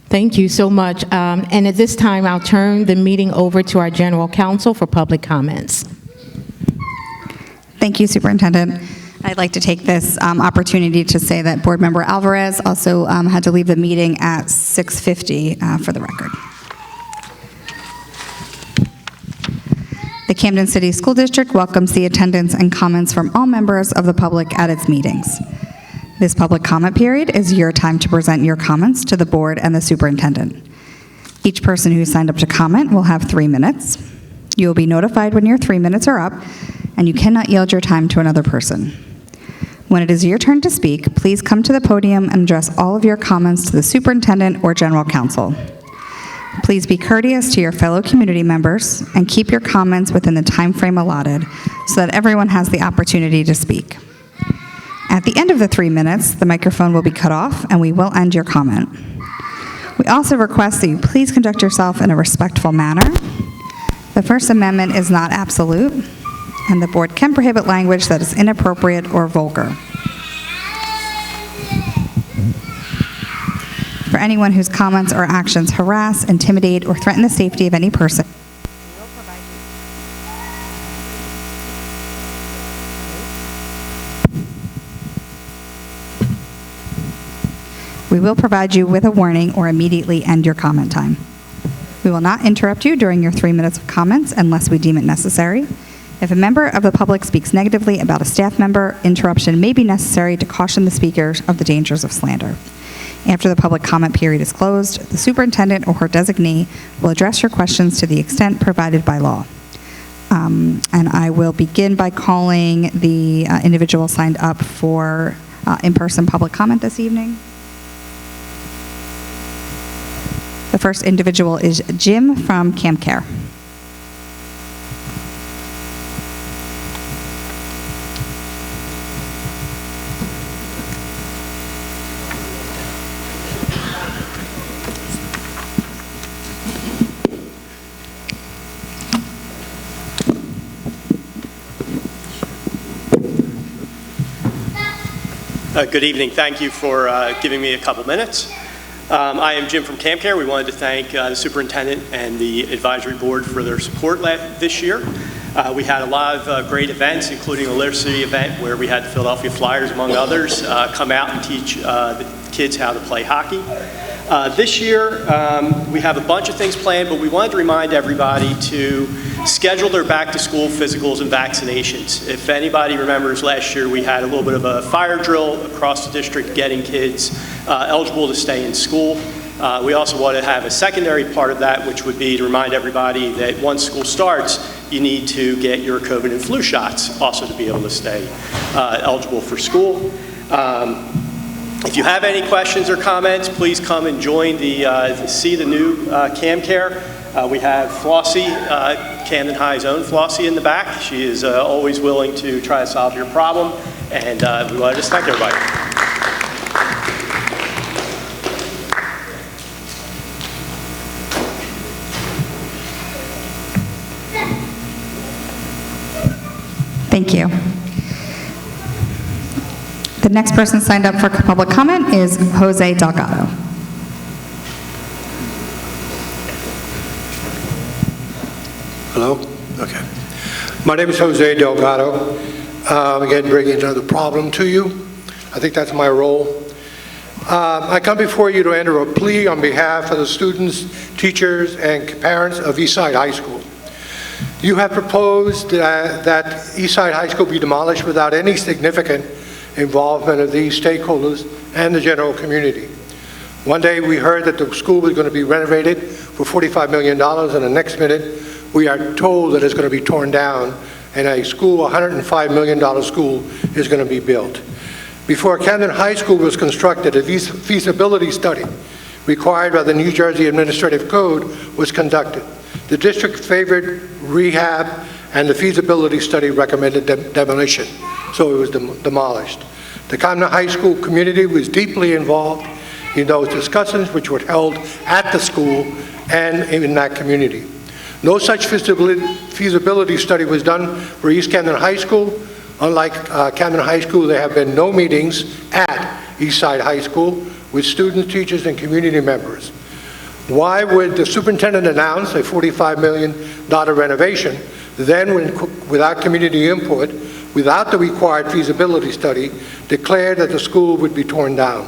Speaker 6: Thank you so much. And at this time, I'll turn the meeting over to our General Counsel for public comments.
Speaker 10: Thank you, Superintendent. I'd like to take this opportunity to say that Board Member Alvarez also had to leave the meeting at 6:50 for the record. The Camden City School District welcomes the attendance and comments from all members of the public at its meetings. This public comment period is your time to present your comments to the board and the superintendent. Each person who signed up to comment will have 3 minutes. You will be notified when your 3 minutes are up, and you cannot yield your time to another person. When it is your turn to speak, please come to the podium and address all of your comments to the superintendent or general counsel. Please be courteous to your fellow community members and keep your comments within the time frame allotted so that everyone has the opportunity to speak. At the end of the 3 minutes, the microphone will be cut off and we will end your comment. We also request that you please conduct yourself in a respectful manner. The First Amendment is not absolute, and the board can prohibit language that is inappropriate or vulgar. For anyone whose comments or actions harass, intimidate, or threaten the safety of any person, we will provide you with a warning or immediately end your comment time. We will not interrupt you during your 3 minutes of comments unless we deem it necessary. If a member of the public speaks negatively about a staff member, interruption may be necessary to caution the speakers of the dangers of slander. After the public comment period is closed, the superintendent or her designee will address your questions to the extent provided by law. And I will begin by calling the individual signed up for in-person public comment this evening. The first individual is Jim from Camp Care.
Speaker 11: Good evening. Thank you for giving me a couple minutes. I am Jim from CamCare. We wanted to thank the superintendent and the advisory board for their support this year. We had a lot of great events, including a literacy event where we had the Philadelphia Flyers, among others, come out and teach the kids how to play hockey. This year, we have a bunch of things planned, but we wanted to remind everybody to schedule their back-to-school physicals and vaccinations. If anybody remembers last year, we had a little bit of a fire drill across the district getting kids eligible to stay in school. We also want to have a secondary part of that, which would be to remind everybody that once school starts, you need to get your COVID and flu shots also to be able to stay eligible for school. If you have any questions or comments, please come and join see the new CamCare. We have Flossie, Camden High's own Flossie, in the back. She is always willing to try to solve your problem, and we want to just thank everybody.
Speaker 10: Thank you. The next person signed up for public comment is Jose Delgado.
Speaker 12: Hello? Okay. My name is Jose Delgado. Again, bringing another problem to you. I think that's my role. I come before you to enter a plea on behalf of the students, teachers, and parents of Eastside High School. You have proposed that Eastside High School be demolished without any significant involvement of these stakeholders and the general community. One day we heard that the school was going to be renovated for $45 million, and the next minute we are told that it's going to be torn down and a school, $105 million school, is going to be built. Before Camden High School was constructed, a feasibility study required by the New Jersey Administrative Code was conducted. The district favored rehab, and the feasibility study recommended demolition, so it was demolished. The Camden High School community was deeply involved in those discussions which were held at the school and in that community. No such feasibility study was done for East Camden High School. Unlike Camden High School, there have been no meetings at Eastside High School with students, teachers, and community members. Why would the superintendent announce a $45 million renovation, then without community input, without the required feasibility study, declare that the school would be torn down?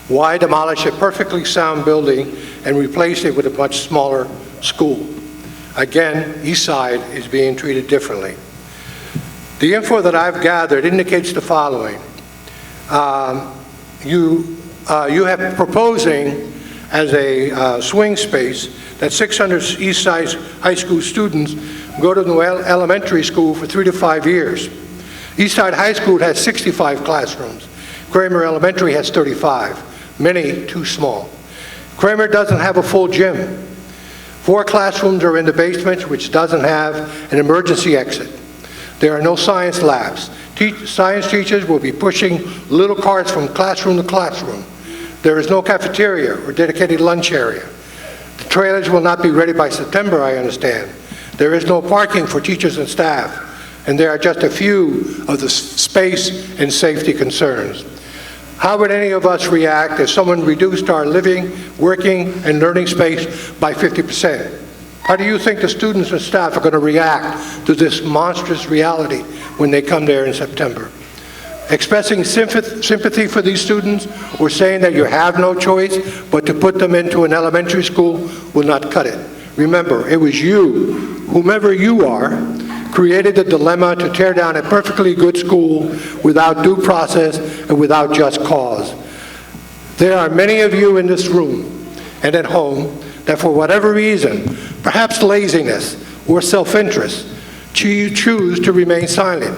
Speaker 12: Why demolish a perfectly sound building and replace it with a much smaller school? Again, Eastside is being treated differently. The info that I've gathered indicates the following. You have proposing as a swing space that 600 Eastside High School students go to New Elementary School for 3 to 5 years. Eastside High School has 65 classrooms. Kramer Elementary has 35, many too small. Kramer doesn't have a full gym. 4 classrooms are in the basement, which doesn't have an emergency exit. There are no science labs. Science teachers will be pushing little carts from classroom to classroom. There is no cafeteria or dedicated lunch area. The trailers will not be ready by September, I understand. There is no parking for teachers and staff, and there are just a few of the space and safety concerns. How would any of us react if someone reduced our living, working, and learning space by 50%? How do you think the students and staff are going to react to this monstrous reality when they come there in September? Expressing sympathy for these students or saying that you have no choice but to put them into an elementary school will not cut it. Remember, it was you, whomever you are, created the dilemma to tear down a perfectly good school without due process and without just cause. There are many of you in this room and at home that for whatever reason, perhaps laziness or self-interest, choose to remain silent.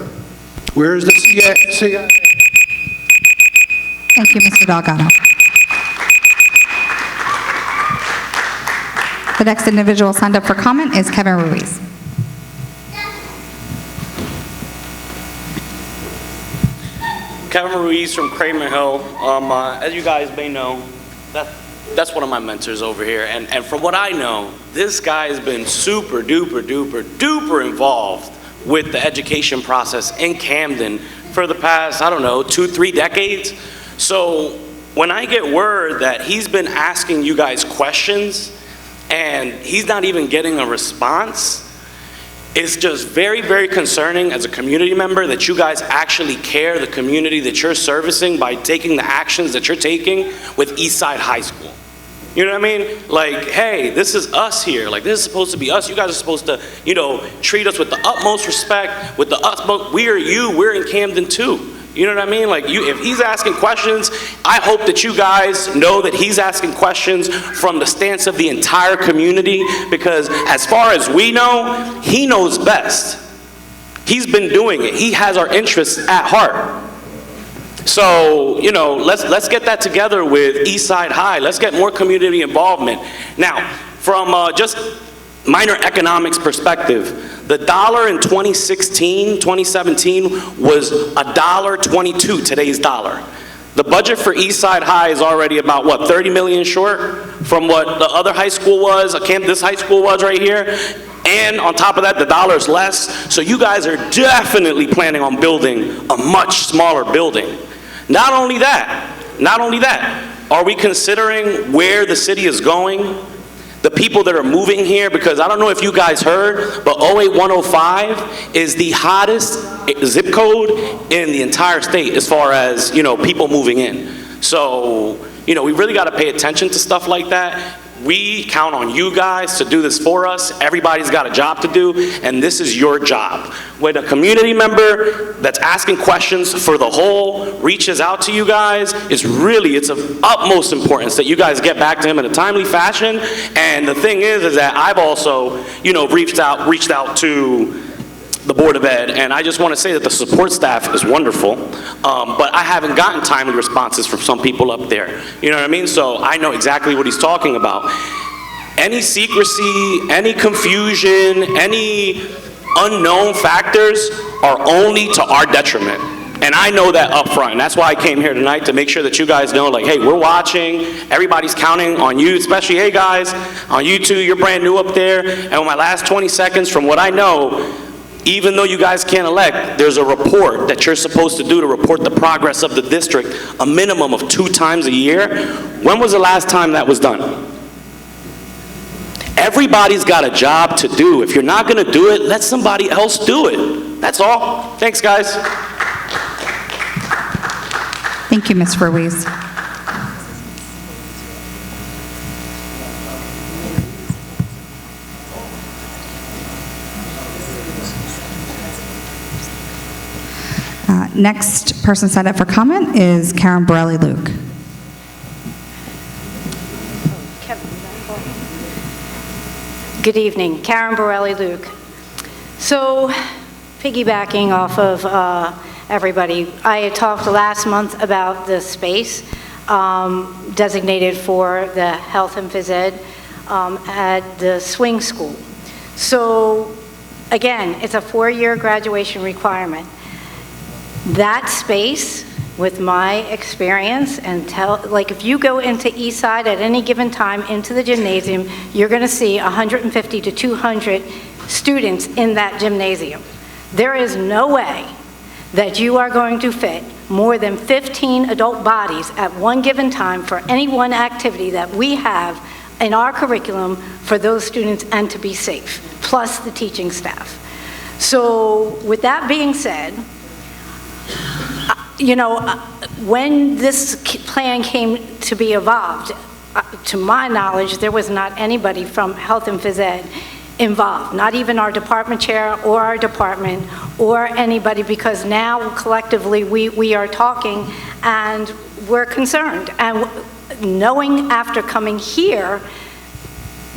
Speaker 12: Where is the CIA?
Speaker 10: Thank you, Mr. Delgado. The next individual signed up for comment is Kevin Ruiz.
Speaker 13: Kevin Ruiz from Kramer Hill. As you guys may know, that's one of my mentors over here. And from what I know, this guy has been super duper duper duper involved with the education process in Camden for the past, I don't know, 2-3 decades. So when I get word that he's been asking you guys questions and he's not even getting a response, it's just very, very concerning as a community member that you guys actually care the community that you're servicing by taking the actions that you're taking with Eastside High School. You know what I mean? Like, hey, this is us here. Like, this is supposed to be us. You guys are supposed to, you know, treat us with the utmost respect, with the utmost, we are you, we're in Camden too. You know what I mean? Like, if he's asking questions, I hope that you guys know that he's asking questions from the stance of the entire community, because as far as we know, he knows best. He's been doing it. He has our interests at heart. So, you know, let's get that together with Eastside High. Let's get more community involvement. Now, from just minor economics perspective, the dollar in 2017 was $1.22, today's dollar. The budget for Eastside High is already about, what, 30 million short from what the other high school was, this high school was right here. And on top of that, the dollar's less. So you guys are definitely planning on building a much smaller building. Not only that, are we considering where the city is going? The people that are moving here, because I don't know if you guys heard, but 08105 is the hottest zip code in the entire state as far as, you know, people moving in. So, you know, we really got to pay attention to stuff like that. We count on you guys to do this for us. Everybody's got a job to do, and this is your job. When a community member that's asking questions for the whole reaches out to you guys, it's of utmost importance that you guys get back to him in a timely fashion. And the thing is that I've also, you know, reached out to the Board of Ed, and I just want to say that the support staff is wonderful, but I haven't gotten timely responses from some people up there. You know what I mean? So I know exactly what he's talking about. Any secrecy, any confusion, any unknown factors are only to our detriment. And I know that up front, and that's why I came here tonight, to make sure that you guys know, like, hey, we're watching, everybody's counting on you, especially, hey guys, on you too, you're brand new up there, and with my last 20 seconds, from what I know, even though you guys can't elect, there's a report that you're supposed to do to report the progress of the district a minimum of 2 times a year. When was the last time that was done? Everybody's got a job to do. If you're not going to do it, let somebody else do it. That's all. Thanks, guys.
Speaker 10: Thank you, Ms. Ruiz. Next person signed up for comment is Karen Borelli-Luke.
Speaker 3: Good evening, Karen Borelli-Luke. So, piggybacking off of everybody, I had talked last month about the space designated for the health and phys ed at the swing school. So, again, it's a 4-year graduation requirement. That space, with my experience, and like if you go into Eastside at any given time into the gymnasium, you're going to see 150 to 200 students in that gymnasium. There is no way that you are going to fit more than 15 adult bodies at one given time for any one activity that we have in our curriculum for those students, and to be safe, plus the teaching staff. So with that being said, you know, when this plan came to be evolved, to my knowledge, there was not anybody from Health and Phys Ed involved, not even our department chair or our department or anybody, because now collectively we are talking and we're concerned. And knowing after coming here,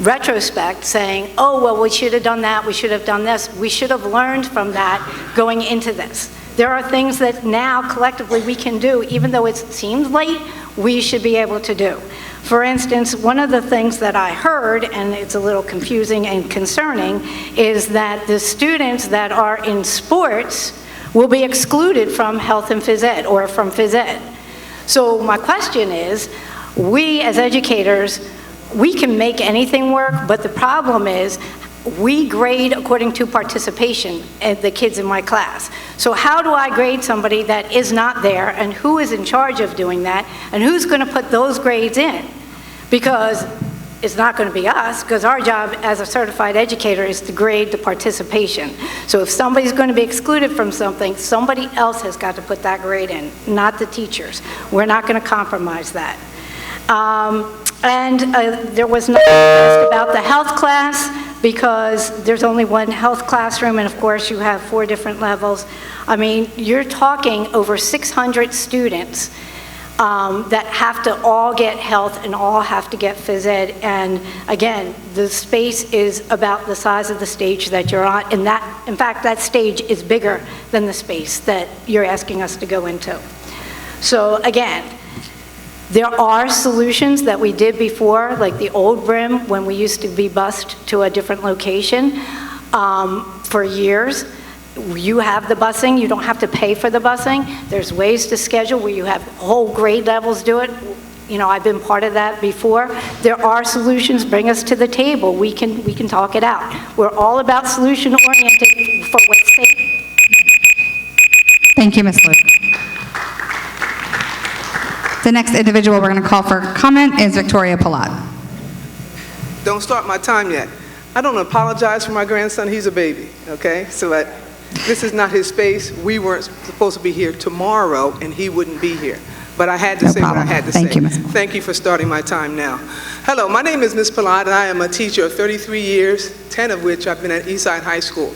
Speaker 3: retrospect, saying, oh, well, we should have done that, we should have done this, we should have learned from that going into this. There are things that now collectively we can do, even though it seems late, we should be able to do. For instance, one of the things that I heard, and it's a little confusing and concerning, is that the students that are in sports will be excluded from health and phys ed, or from phys ed. So my question is, we as educators, we can make anything work, but the problem is, we grade according to participation of the kids in my class. So how do I grade somebody that is not there, and who is in charge of doing that, and who's going to put those grades in? Because it's not going to be us, because our job as a certified educator is to grade the participation. So if somebody's going to be excluded from something, somebody else has got to put that grade in, not the teachers. We're not going to compromise that. There was nothing asked about the health class, because there's only one health classroom, and of course you have 4 different levels. I mean, you're talking over 600 students that have to all get health and all have to get phys ed. And again, the space is about the size of the stage that you're on, and in fact, that stage is bigger than the space that you're asking us to go into. So again, there are solutions that we did before, like the old Brim, when we used to be bused to a different location for years. You have the busing, you don't have to pay for the busing. There's ways to schedule where you have whole grade levels do it. You know, I've been part of that before. There are solutions, bring us to the table. We can talk it out. We're all about solution oriented for what's safe.
Speaker 10: Thank you, Ms. Luke. The next individual we're going to call for comment is Victoria Palat.
Speaker 14: Don't start my time yet. I don't apologize for my grandson. He's a baby, okay? So this is not his space. We weren't supposed to be here tomorrow, and he wouldn't be here. But I had to say what I had to say.
Speaker 10: Thank you, Ms.
Speaker 14: Thank you for starting my time now. Hello, my name is Ms. Palat, and I am a teacher of 33 years, 10 of which I've been at Eastside High School.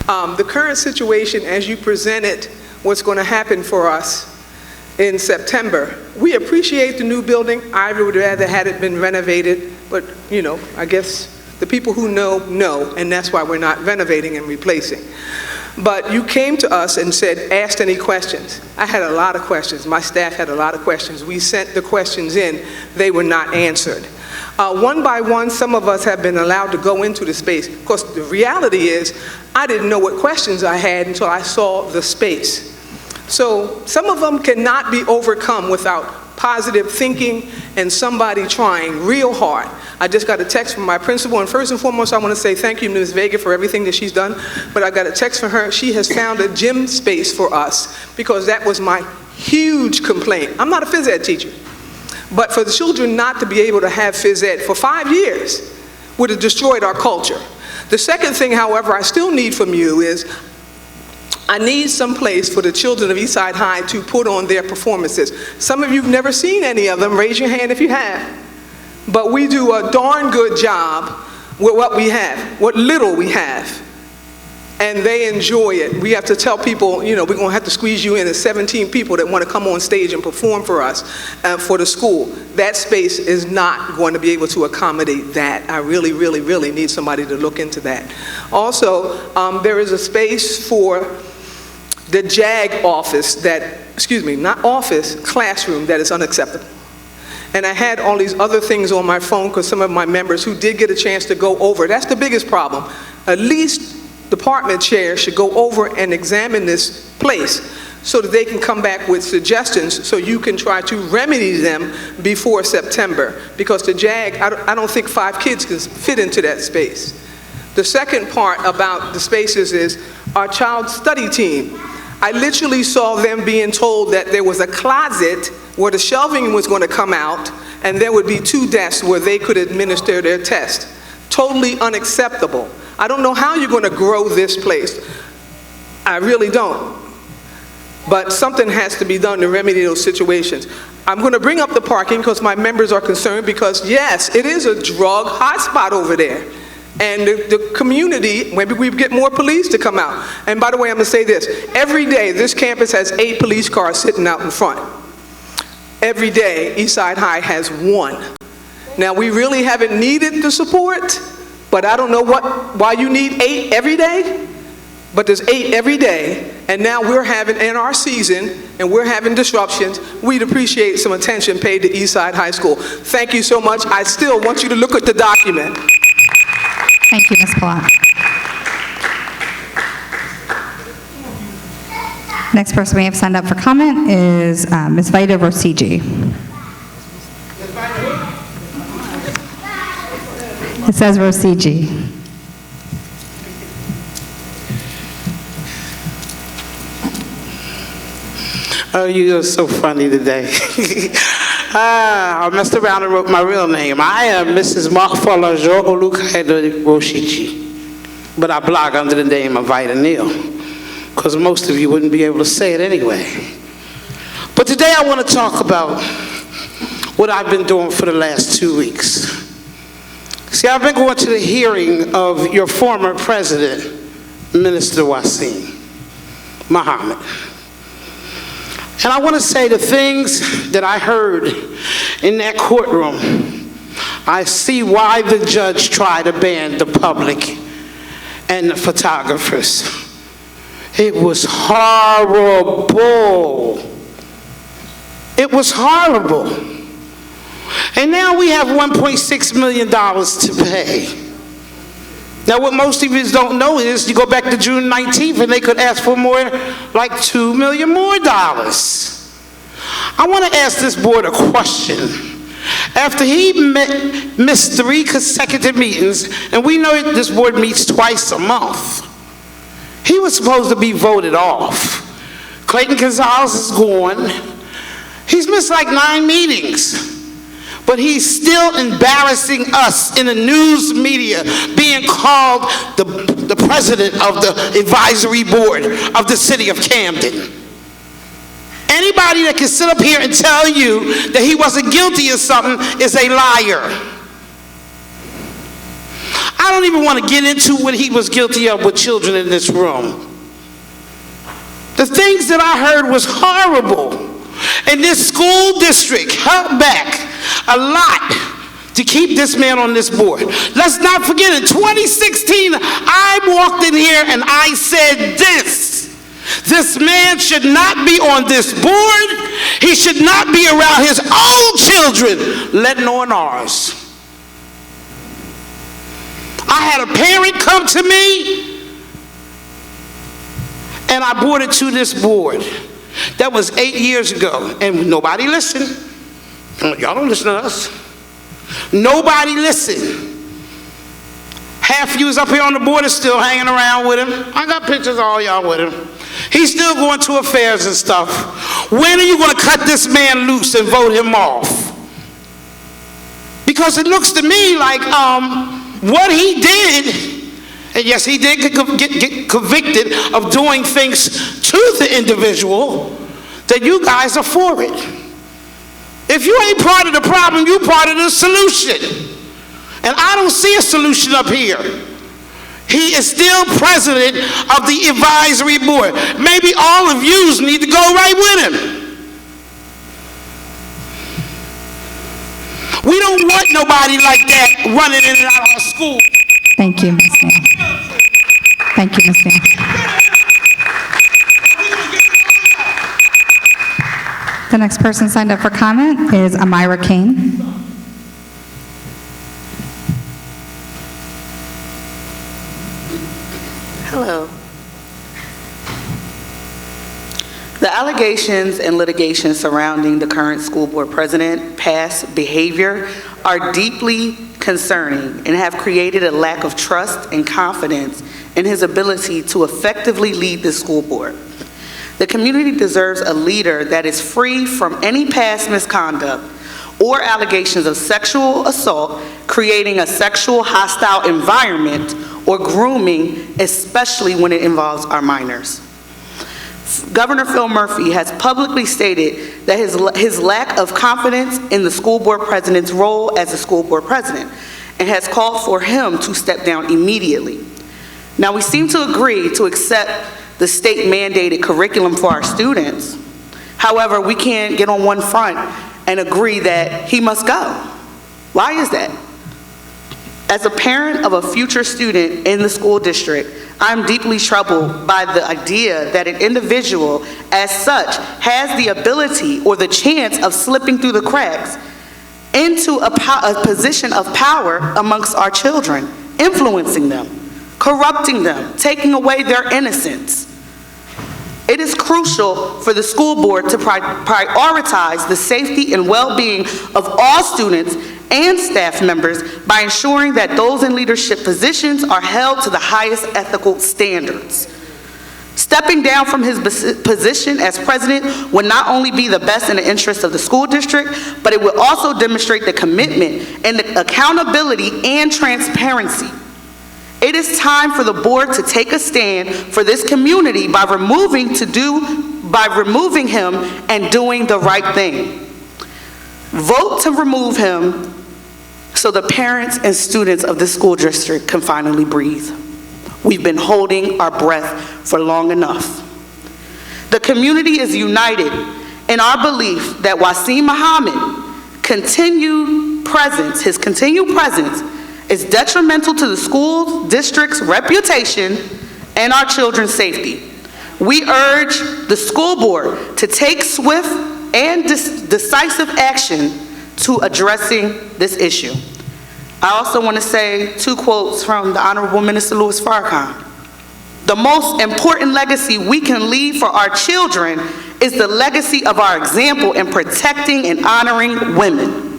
Speaker 14: The current situation, as you presented, what's going to happen for us in September. We appreciate the new building. I would rather had it been renovated, but you know, I guess the people who know, and that's why we're not renovating and replacing. But you came to us and said, asked any questions. I had a lot of questions. My staff had a lot of questions. We sent the questions in. They were not answered. One by one, some of us have been allowed to go into the space. Of course, the reality is, I didn't know what questions I had until I saw the space. So some of them cannot be overcome without positive thinking and somebody trying real hard. I just got a text from my principal, and first and foremost, I want to say thank you, Ms. Vega, for everything that she's done. But I got a text from her. She has found a gym space for us, because that was my huge complaint. I'm not a phys ed teacher, but for the children not to be able to have phys ed for 5 years would have destroyed our culture. The second thing, however, I still need from you is, I need some place for the children of Eastside High to put on their performances. Some of you have never seen any of them. Raise your hand if you have. But we do a darn good job with what we have, what little we have. And they enjoy it. We have to tell people, you know, we're going to have to squeeze you in as 17 people that want to come on stage and perform for us, for the school. That space is not going to be able to accommodate that. I really, really, really need somebody to look into that. Also, there is a space for the JAG office classroom that is unacceptable. And I had all these other things on my phone because some of my members who did get a chance to go over, that's the biggest problem. At least department chairs should go over and examine this place so that they can come back with suggestions so you can try to remedy them before September. Because the JAG, I don't think 5 kids can fit into that space. The second part about the spaces is our child study team. I literally saw them being told that there was a closet where the shelving was going to come out and there would be 2 desks where they could administer their test. Totally unacceptable. I don't know how you're going to grow this place. I really don't. But something has to be done to remedy those situations. I'm going to bring up the parking because my members are concerned, because yes, it is a drug hotspot over there. And the community, maybe we get more police to come out. And by the way, I'm going to say this. Every day, this campus has 8 police cars sitting out in front. Every day, Eastside High has 1. Now, we really haven't needed the support, but I don't know why you need 8 every day. But there's 8 every day, and now we're having, in our season, and we're having disruptions. We'd appreciate some attention paid to Eastside High School. Thank you so much. I still want you to look at the document.
Speaker 10: Thank you, Ms. Palat. Next person we have signed up for comment is Ms. Vida Rosigi. It says Rosigi.
Speaker 15: Oh, you are so funny today. I messed around and wrote my real name. I am Mrs. Marfalajo Olukaido Roshichi, but I blog under the name of Vida Neal, because most of you wouldn't be able to say it anyway. But today I want to talk about what I've been doing for the last 2 weeks. See, I've been going to the hearing of your former president, Minister Wasim Muhammad. And I want to say the things that I heard in that courtroom, I see why the judge tried to ban the public and the photographers. It was horrible. It was horrible. And now we have $1.6 million to pay. Now, what most of you don't know is you go back to June 19th and they could ask for more, like $2 million more. I want to ask this board a question. After he missed 3 consecutive meetings, and we know this board meets twice a month, he was supposed to be voted off. Clayton Gonzalez is gone. He's missed like 9 meetings. But he's still embarrassing us in the news media, being called the president of the advisory board of the city of Camden. Anybody that can sit up here and tell you that he wasn't guilty of something is a liar. I don't even want to get into what he was guilty of with children in this room. The things that I heard was horrible. And this school district held back a lot to keep this man on this board. Let's not forget, in 2016, I walked in here and I said this man should not be on this board. He should not be around his own children, let alone ours. I had a parent come to me and I brought it to this board. That was 8 years ago, and nobody listened. Y'all don't listen to us. Nobody listened. Half you is up here on the board is still hanging around with him. I got pictures of all y'all with him. He's still going to affairs and stuff. When are you going to cut this man loose and vote him off? Because it looks to me like what he did, and yes, he did get convicted of doing things to the individual, that you guys are for it. If you ain't part of the problem, you're part of the solution. And I don't see a solution up here. He is still president of the advisory board. Maybe all of yous need to go right with him. We don't want nobody like that running in and out of our school.
Speaker 10: Thank you, Ms. Neal. Thank you, Ms. Neal. The next person signed up for comment is Amira Kane.
Speaker 16: Hello. The allegations and litigation surrounding the current school board president, past behavior, are deeply concerning and have created a lack of trust and confidence in his ability to effectively lead the school board. The community deserves a leader that is free from any past misconduct or allegations of sexual assault, creating a sexual hostile environment, or grooming, especially when it involves our minors. Governor Phil Murphy has publicly stated that his lack of confidence in the school board president's role as a school board president, and has called for him to step down immediately. Now, we seem to agree to accept the state-mandated curriculum for our students. However, we can't get on one front and agree that he must go. Why is that? As a parent of a future student in the school district, I'm deeply troubled by the idea that an individual as such has the ability or the chance of slipping through the cracks into a position of power amongst our children, influencing them, corrupting them, taking away their innocence. It is crucial for the school board to prioritize the safety and well-being of all students and staff members by ensuring that those in leadership positions are held to the highest ethical standards. Stepping down from his position as president would not only be the best in the interest of the school district, but it would also demonstrate the commitment and the accountability and transparency. It is time for the board to take a stand for this community by removing him and doing the right thing. Vote to remove him so the parents and students of this school district can finally breathe. We've been holding our breath for long enough. The community is united in our belief that Wasim Muhammad's continued presence is detrimental to the school district's reputation and our children's safety. We urge the school board to take swift and decisive action to addressing this issue. I also want to say 2 quotes from the Honorable Minister Louis Farrakhan. The most important legacy we can leave for our children is the legacy of our example in protecting and honoring women.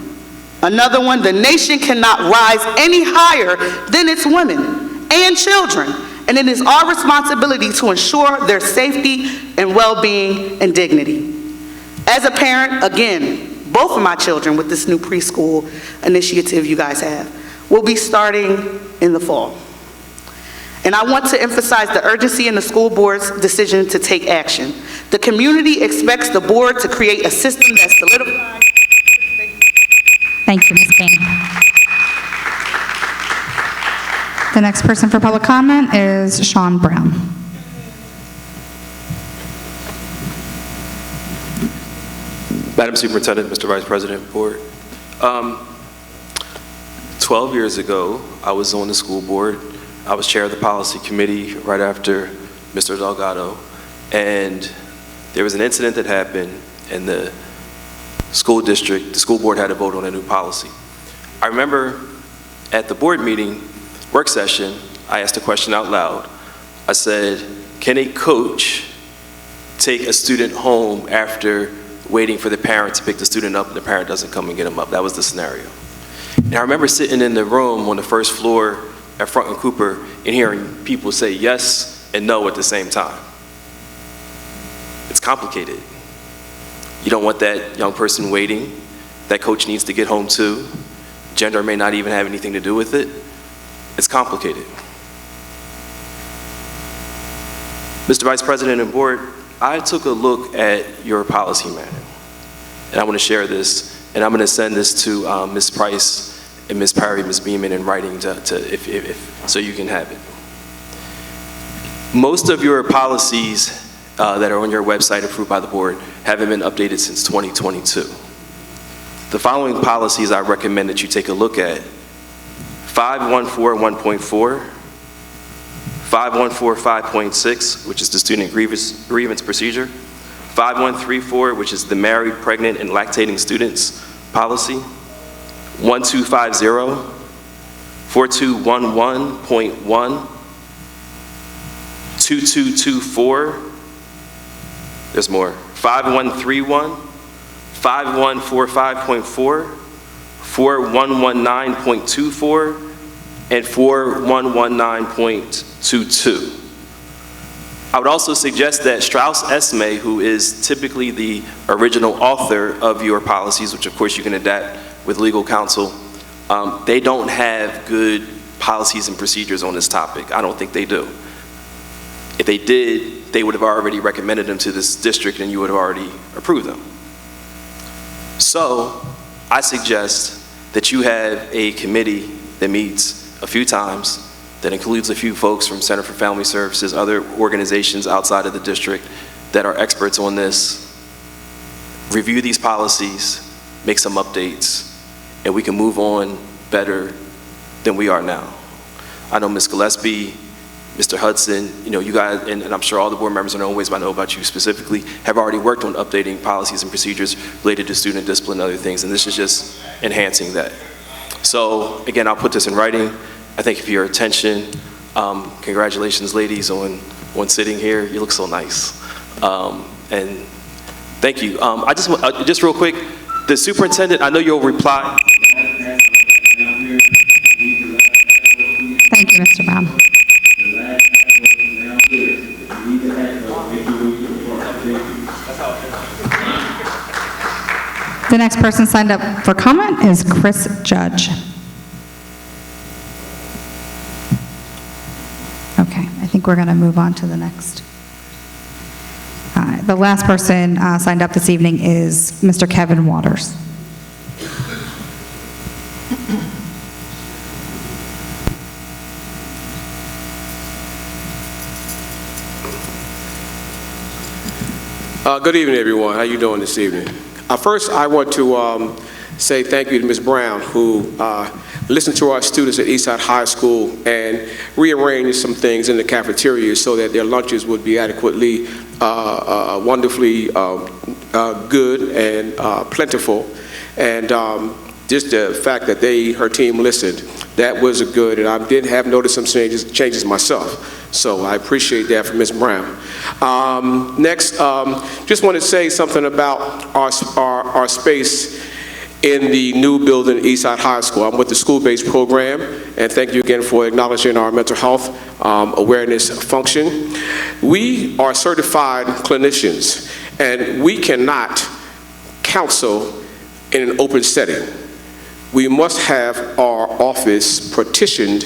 Speaker 16: Another one, the nation cannot rise any higher than its women and children, and it is our responsibility to ensure their safety and well-being and dignity. As a parent, again, both of my children with this new preschool initiative you guys have will be starting in the fall. And I want to emphasize the urgency in the school board's decision to take action. The community expects the board to create a system that solidifies.
Speaker 10: Thank you, Ms. King. The next person for public comment is Sean Brown.
Speaker 17: Madam Superintendent, Mr. Vice President, Board. 12 years ago, I was on the school board. I was chair of the policy committee right after Mr. Delgado, and there was an incident that happened, and the school board had to vote on a new policy. I remember at the board meeting, work session, I asked a question out loud. I said, can a coach take a student home after waiting for the parent to pick the student up and the parent doesn't come and get them up? That was the scenario. And I remember sitting in the room on the first floor at Front and Cooper and hearing people say yes and no at the same time. It's complicated. You don't want that young person waiting. That coach needs to get home too. Gender may not even have anything to do with it. It's complicated. Mr. Vice President and Board, I took a look at your policy manual, and I want to share this, and I'm going to send this to Ms. Price and Ms. Parry, Ms. Beeman in writing so you can have it. Most of your policies that are on your website approved by the board haven't been updated since 2022. The following policies I recommend that you take a look at: 5141.4, 5145.6, which is the student grievance procedure, 5134, which is the married, pregnant, and lactating students policy, 1250, 4211.1, 2224, there's more, 5131, 5145.4, 4119.24, and 4119.22. I would also suggest that Strauss Esme, who is typically the original author of your policies, which of course you can adapt with legal counsel, they don't have good policies and procedures on this topic. I don't think they do. If they did, they would have already recommended them to this district and you would have already approved them. So I suggest that you have a committee that meets a few times, that includes a few folks from Center for Family Services, other organizations outside of the district that are experts on this, review these policies, make some updates, and we can move on better than we are now. I know Ms. Gillespie, Mr. Hudson, you guys, and I'm sure all the board members in their own ways, but I know about you specifically, have already worked on updating policies and procedures related to student discipline and other things, and this is just enhancing that. So again, I'll put this in writing. I thank you for your attention. Congratulations, ladies, on sitting here. You look so nice. And thank you. I just real quick, the superintendent, I know you'll reply.
Speaker 10: Thank you, Mr. Brown. The next person signed up for comment is Chris Judge. Okay, I think we're going to move on to the next. The last person signed up this evening is Mr. Kevin Waters.
Speaker 18: Good evening, everyone. How you doing this evening? First, I want to say thank you to Ms. Brown, who listened to our students at Eastside High School and rearranged some things in the cafeteria so that their lunches would be adequately, wonderfully good and plentiful. And just the fact that her team listened, that was good. And I did have noticed some changes myself. So I appreciate that from Ms. Brown. Next, just want to say something about our space in the new building at Eastside High School. I'm with the school-based program, and thank you again for acknowledging our mental health awareness function. We are certified clinicians, and we cannot counsel in an open setting. We must have our office partitioned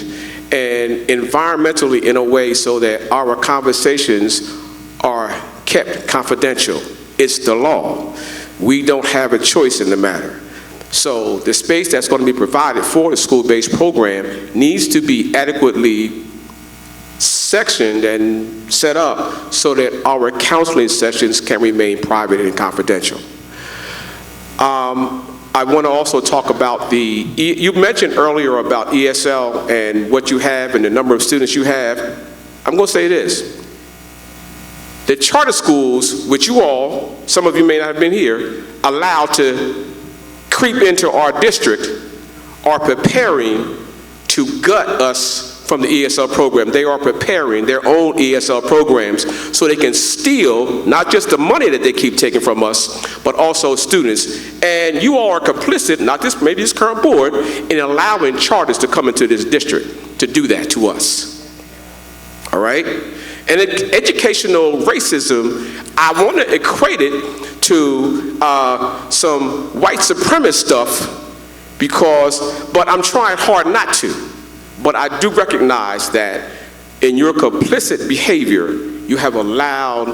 Speaker 18: and environmentally in a way so that our conversations are kept confidential. It's the law. We don't have a choice in the matter. So the space that's going to be provided for the school-based program needs to be adequately sectioned and set up so that our counseling sessions can remain private and confidential. I want to also talk about you mentioned earlier about ESL and what you have and the number of students you have. I'm going to say this. The charter schools, which you all, some of you may not have been here, allowed to creep into our district, are preparing to gut us from the ESL program. They are preparing their own ESL programs so they can steal not just the money that they keep taking from us, but also students. And you all are complicit, not this, maybe this current board, in allowing charters to come into this district to do that to us. All right? And educational racism, I want to equate it to some white supremacist stuff but I'm trying hard not to. But I do recognize that in your complicit behavior, you have allowed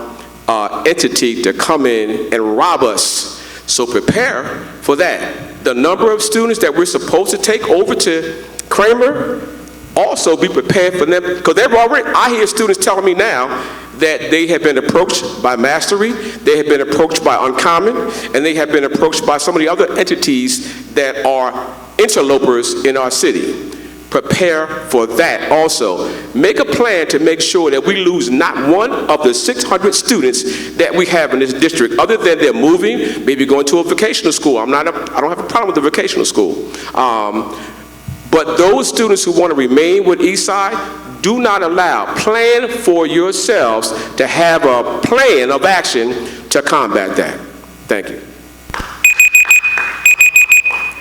Speaker 18: entity to come in and rob us. So prepare for that. The number of students that we're supposed to take over to Kramer, also be prepared for them, because they've already, I hear students telling me now that they have been approached by Mastery, they have been approached by Uncommon, and they have been approached by some of the other entities that are interlopers in our city. Prepare for that also. Make a plan to make sure that we lose not one of the 600 students that we have in this district, other than they're moving, maybe going to a vocational school. I don't have a problem with the vocational school. But those students who want to remain with Eastside, do not plan for yourselves to have a plan of action to combat that. Thank you.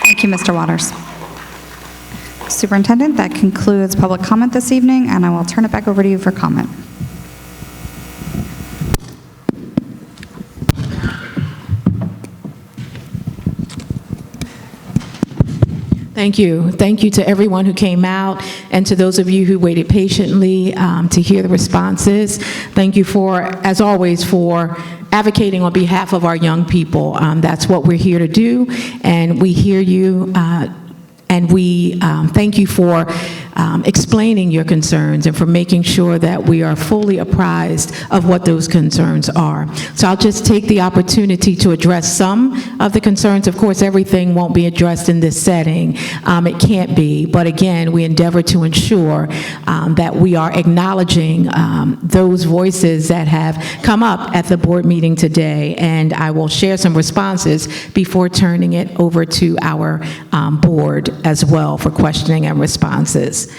Speaker 10: Thank you, Mr. Waters. Superintendent, that concludes public comment this evening, and I will turn it back over to you for comment.
Speaker 6: Thank you. Thank you to everyone who came out and to those of you who waited patiently to hear the responses. Thank you as always, for advocating on behalf of our young people. That's what we're here to do, and we hear you. And we thank you for explaining your concerns and for making sure that we are fully apprised of what those concerns are. So I'll just take the opportunity to address some of the concerns. Of course, everything won't be addressed in this setting. It can't be. But again, we endeavor to ensure that we are acknowledging those voices that have come up at the board meeting today. And I will share some responses before turning it over to our board as well for questioning and responses.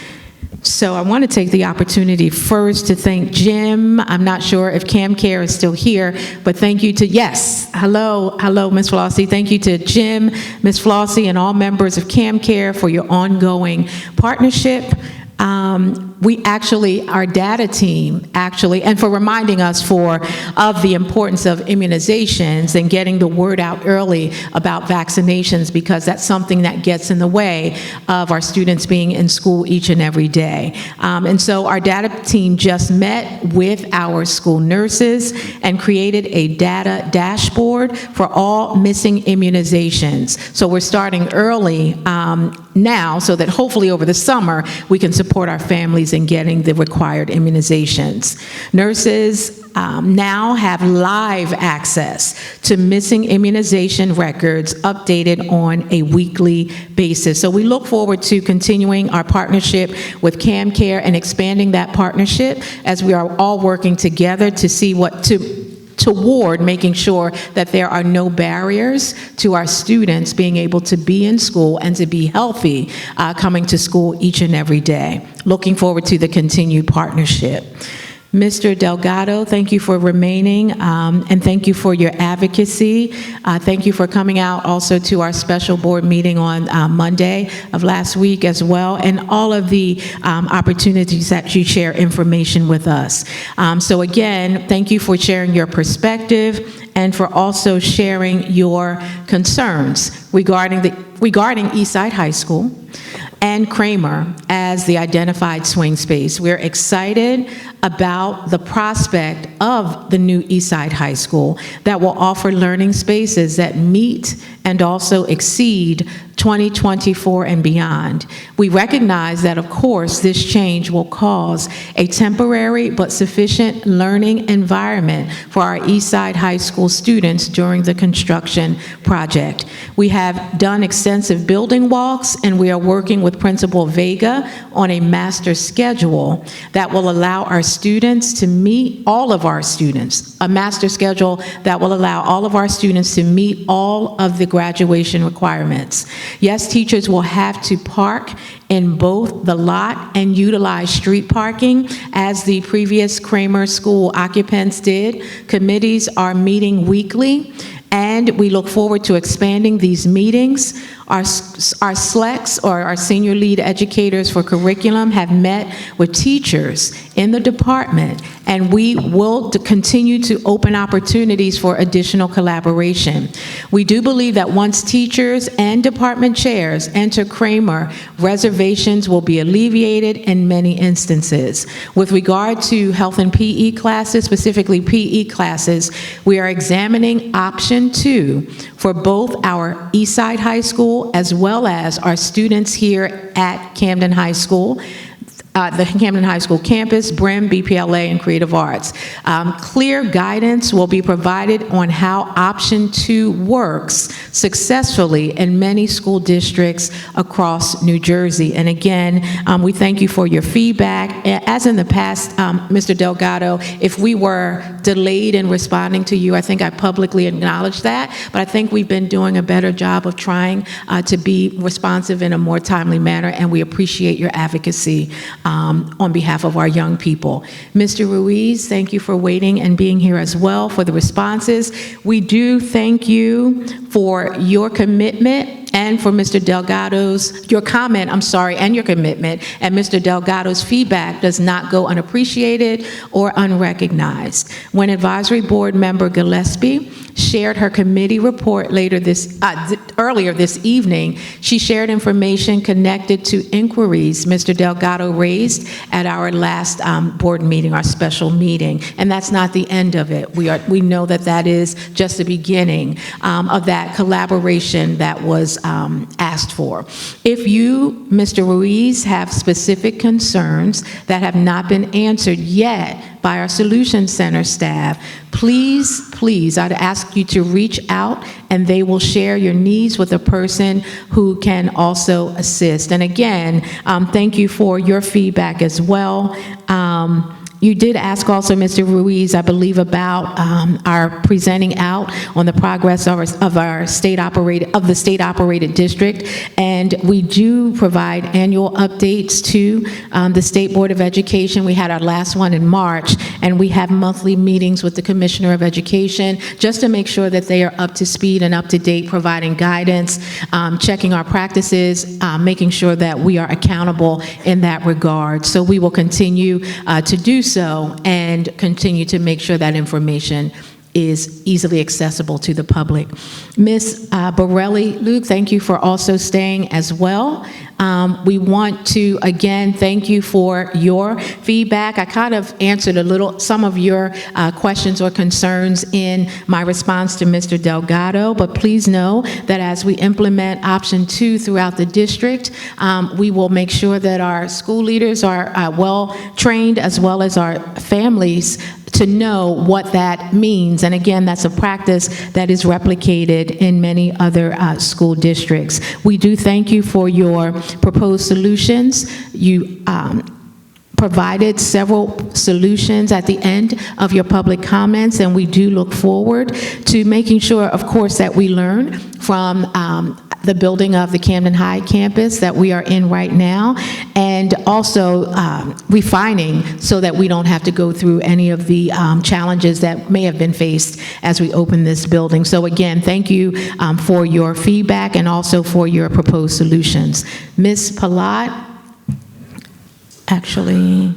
Speaker 6: So I want to take the opportunity first to thank Jim. I'm not sure if CamCare is still here, but thank you to, yes, hello, Ms. Flossie. Thank you to Jim, Ms. Flossie, and all members of CamCare for your ongoing partnership. our data team actually, and for reminding us of the importance of immunizations and getting the word out early about vaccinations, because that's something that gets in the way of our students being in school each and every day. And so our data team just met with our school nurses and created a data dashboard for all missing immunizations. So we're starting early now, so that hopefully over the summer we can support our families in getting the required immunizations. Nurses now have live access to missing immunization records updated on a weekly basis. So we look forward to continuing our partnership with CamCare and expanding that partnership as we are all working together to see toward making sure that there are no barriers to our students being able to be in school and to be healthy coming to school each and every day. Looking forward to the continued partnership. Mr. Delgado, thank you for remaining, and thank you for your advocacy. Thank you for coming out also to our special board meeting on Monday of last week as well, and all of the opportunities that you share information with us. So again, thank you for sharing your perspective and for also sharing your concerns regarding Eastside High School and Kramer as the identified swing space. We're excited about the prospect of the new Eastside High School that will offer learning spaces that meet and also exceed 2024 and beyond. We recognize that, of course, this change will cause a temporary but sufficient learning environment for our Eastside High School students during the construction project. We have done extensive building walks, and we are working with Principal Vega on a master schedule that will allow our students to meet all of our students, a master schedule that will allow all of our students to meet all of the graduation requirements. Yes, teachers will have to park in both the lot and utilize street parking, as the previous Kramer School occupants did. Committees are meeting weekly, and we look forward to expanding these meetings. Our SLECs, or our senior lead educators for curriculum, have met with teachers in the department, and we will continue to open opportunities for additional collaboration. We do believe that once teachers and department chairs enter Kramer, reservations will be alleviated in many instances. With regard to health and PE classes, specifically PE classes, we are examining option 2 for both our Eastside High School as well as our students here at Camden High School, the Camden High School campus, BRIM, BPLA, and Creative Arts. Clear guidance will be provided on how option 2 works successfully in many school districts across New Jersey. And again, we thank you for your feedback. As in the past, Mr. Delgado, if we were delayed in responding to you, I think I publicly acknowledged that, but I think we've been doing a better job of trying to be responsive in a more timely manner, and we appreciate your advocacy on behalf of our young people. Mr. Ruiz, thank you for waiting and being here as well for the responses. We do thank you for your commitment and for Mr. Delgado's, your comment, and your commitment, and Mr. Delgado's feedback does not go unappreciated or unrecognized. When Advisory Board Member Gillespie shared her committee report earlier this evening, she shared information connected to inquiries Mr. Delgado raised at our last board meeting, our special meeting, and that's not the end of it. We know that that is just the beginning of that collaboration that was asked for. If you, Mr. Ruiz, have specific concerns that have not been answered yet by our Solution Center staff, please, I'd ask you to reach out, and they will share your needs with a person who can also assist. And again, thank you for your feedback as well. You did ask also, Mr. Ruiz, I believe, about our presenting out on the progress of the state-operated district, and we do provide annual updates to the State Board of Education. We had our last one in March, and we have monthly meetings with the Commissioner of Education just to make sure that they are up to speed and up to date, providing guidance, checking our practices, making sure that we are accountable in that regard. So we will continue to do so and continue to make sure that information is easily accessible to the public. Ms. Borelli-Luke, thank you for also staying as well. We want to, again, thank you for your feedback. I kind of answered some of your questions or concerns in my response to Mr. Delgado, but please know that as we implement option 2 throughout the district, we will make sure that our school leaders are well-trained, as well as our families, to know what that means. And again, that's a practice that is replicated in many other school districts. We do thank you for your proposed solutions. You provided several solutions at the end of your public comments, and we do look forward to making sure, of course, that we learn from the building of the Camden High campus that we are in right now, and also refining so that we don't have to go through any of the challenges that may have been faced as we open this building. So again, thank you for your feedback and also for your proposed solutions. Ms. Palat, actually,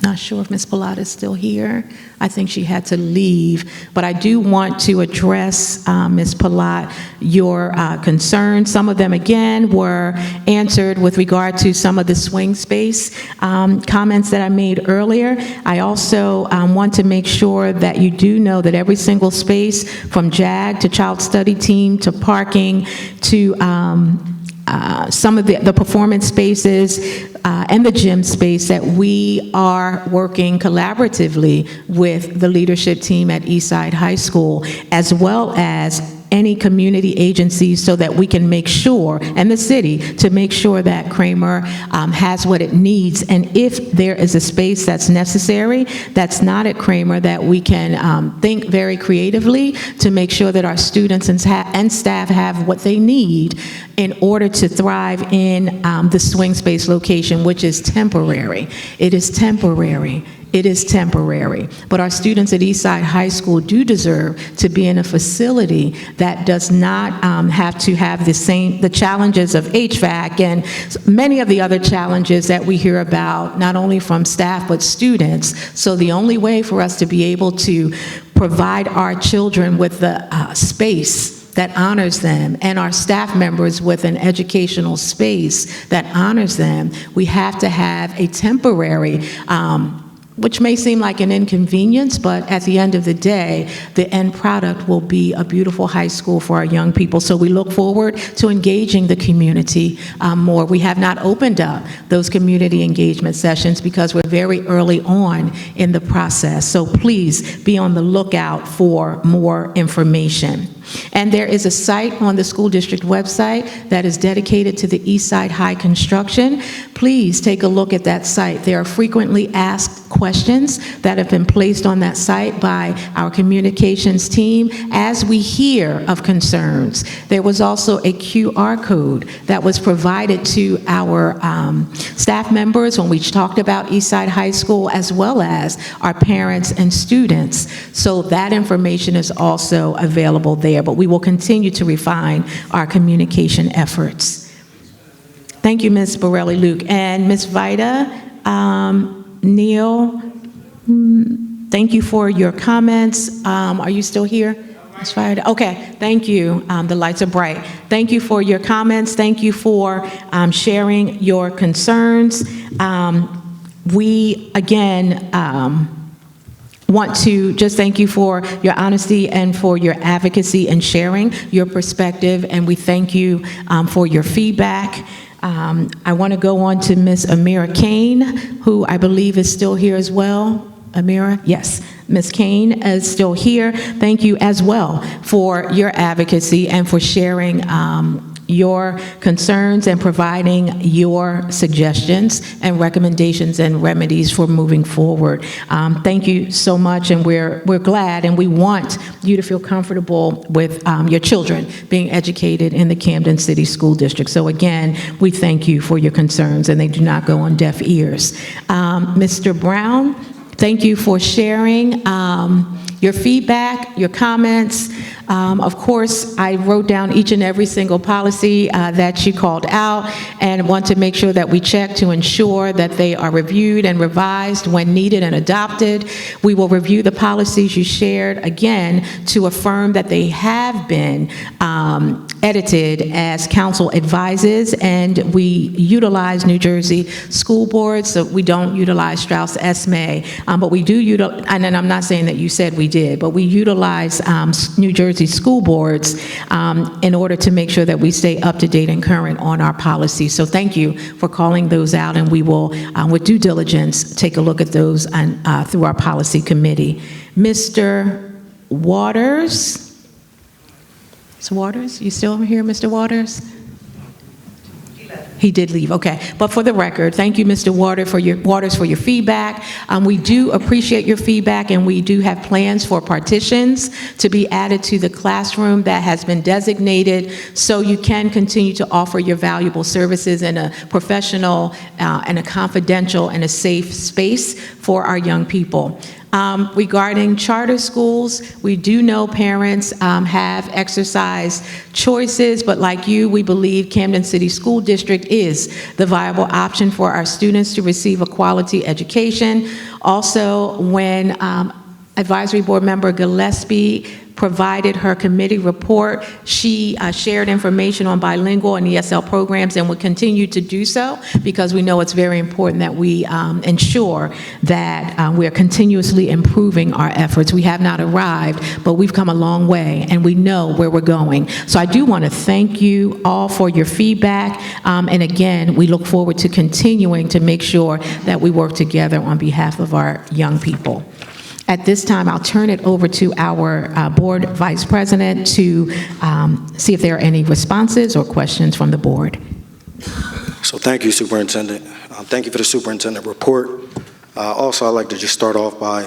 Speaker 6: not sure if Ms. Palat is still here. I think she had to leave, but I do want to address, Ms. Palat, your concerns. Some of them, again, were answered with regard to some of the swing space comments that I made earlier. I also want to make sure that you do know that every single space, from JAG to Child Study Team to parking to some of the performance spaces and the gym space, that we are working collaboratively with the leadership team at Eastside High School, as well as any community agencies, so that we can make sure, and the city, to make sure that Kramer has what it needs. And if there is a space that's necessary, that's not at Kramer, that we can think very creatively to make sure that our students and staff have what they need in order to thrive in the swing space location, which is temporary. It is temporary. It is temporary. But our students at Eastside High School do deserve to be in a facility that does not have to have the challenges of HVAC and many of the other challenges that we hear about, not only from staff but students. So the only way for us to be able to provide our children with the space that honors them, and our staff members with an educational space that honors them, we have to have a temporary, which may seem like an inconvenience, but at the end of the day, the end product will be a beautiful high school for our young people. So we look forward to engaging the community more. We have not opened up those community engagement sessions because we're very early on in the process. So please be on the lookout for more information. And there is a site on the school district website that is dedicated to the Eastside High construction. Please take a look at that site. There are frequently asked questions that have been placed on that site by our communications team as we hear of concerns. There was also a QR code that was provided to our staff members when we talked about Eastside High School, as well as our parents and students. So that information is also available there, but we will continue to refine our communication efforts. Thank you, Ms. Borelli-Luke. And Ms. Vida, Neil, thank you for your comments. Are you still here, Ms. Vida? Okay, thank you. The lights are bright. Thank you for your comments. Thank you for sharing your concerns. We, again, want to just thank you for your honesty and for your advocacy and sharing your perspective, and we thank you for your feedback. I want to go on to Ms. Amira Kane, who I believe is still here as well. Amira? Yes. Ms. Kane is still here. Thank you as well for your advocacy and for sharing your concerns and providing your suggestions and recommendations and remedies for moving forward. Thank you so much, and we're glad, and we want you to feel comfortable with your children being educated in the Camden City School District. So again, we thank you for your concerns, and they do not go on deaf ears. Mr. Brown, thank you for sharing your feedback, your comments. Of course, I wrote down each and every single policy that you called out, and want to make sure that we check to ensure that they are reviewed and revised when needed and adopted. We will review the policies you shared, again, to affirm that they have been edited as council advises, and we utilize New Jersey school boards, so we don't utilize Strauss-Esme, but we do utilize, and I'm not saying that you said we did, but we utilize New Jersey school boards in order to make sure that we stay up to date and current on our policies. So thank you for calling those out, and we will, with due diligence, take a look at those through our policy committee. Mr. Waters? Mr. Waters, you still here, Mr. Waters? He did leave, okay. But for the record, thank you, Mr. Waters, for your feedback. We do appreciate your feedback, and we do have plans for partitions to be added to the classroom that has been designated, so you can continue to offer your valuable services in a professional and a confidential and a safe space for our young people. Regarding charter schools, we do know parents have exercised choices, but like you, we believe Camden City School District is the viable option for our students to receive a quality education. Also, when Advisory Board Member Gillespie provided her committee report, she shared information on bilingual and ESL programs, and will continue to do so, because we know it's very important that we ensure that we are continuously improving our efforts. We have not arrived, but we've come a long way, and we know where we're going. So I do want to thank you all for your feedback, and again, we look forward to continuing to make sure that we work together on behalf of our young people. At this time, I'll turn it over to our board vice president to see if there are any responses or questions from the board.
Speaker 1: So thank you, Superintendent. Thank you for the superintendent report. Also, I'd like to just start off by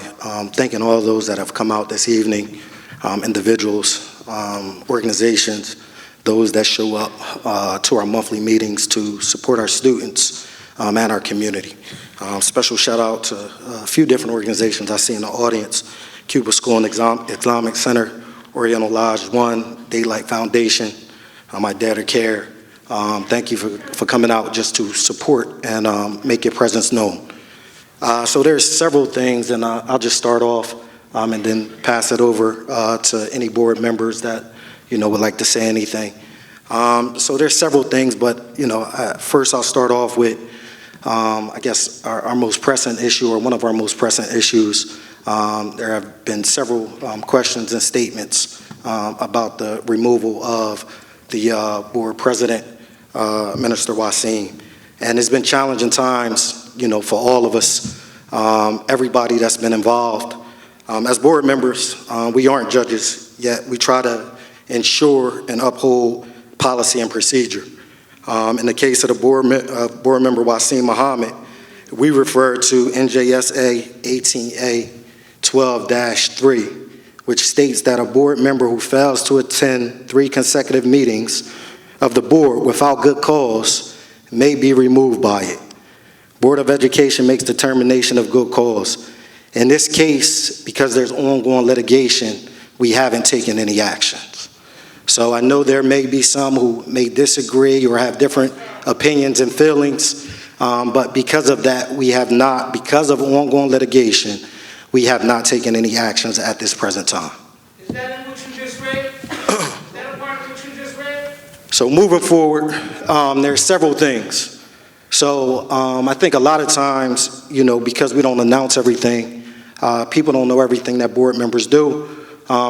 Speaker 1: thanking all those that have come out this evening, individuals, organizations, those that show up to our monthly meetings to support our students and our community. Special shout out to a few different organizations I see in the audience: Cuba School and Islamic Center, Oriental Lodge 1, Daylight Foundation, My Dad Care. Thank you for coming out just to support and make your presence known. So there's several things, and I'll just start off and then pass it over to any board members that would like to say anything. So there's several things, but first I'll start off with I guess our most pressing issue, or one of our most pressing issues. There have been several questions and statements about the removal of the board president, Minister Wasim. And it's been challenging times, for all of us, everybody that's been involved. As board members, we aren't judges, yet we try to ensure and uphold policy and procedure. In the case of the board member Wasim Muhammad, we refer to NJSA 18A 12-3, which states that a board member who fails to attend 3 consecutive meetings of the board without good cause may be removed by it. Board of Education makes determination of good cause. In this case, because there's ongoing litigation, we haven't taken any actions. So I know there may be some who may disagree or have different opinions and feelings, but because of that, we have not, because of ongoing litigation, we have not taken any actions at this present time.
Speaker 15: Is that in what you just read? Is that a part of what you just read?
Speaker 1: So moving forward, there's several things. So I think a lot of times, because we don't announce everything, people don't know everything that board members do.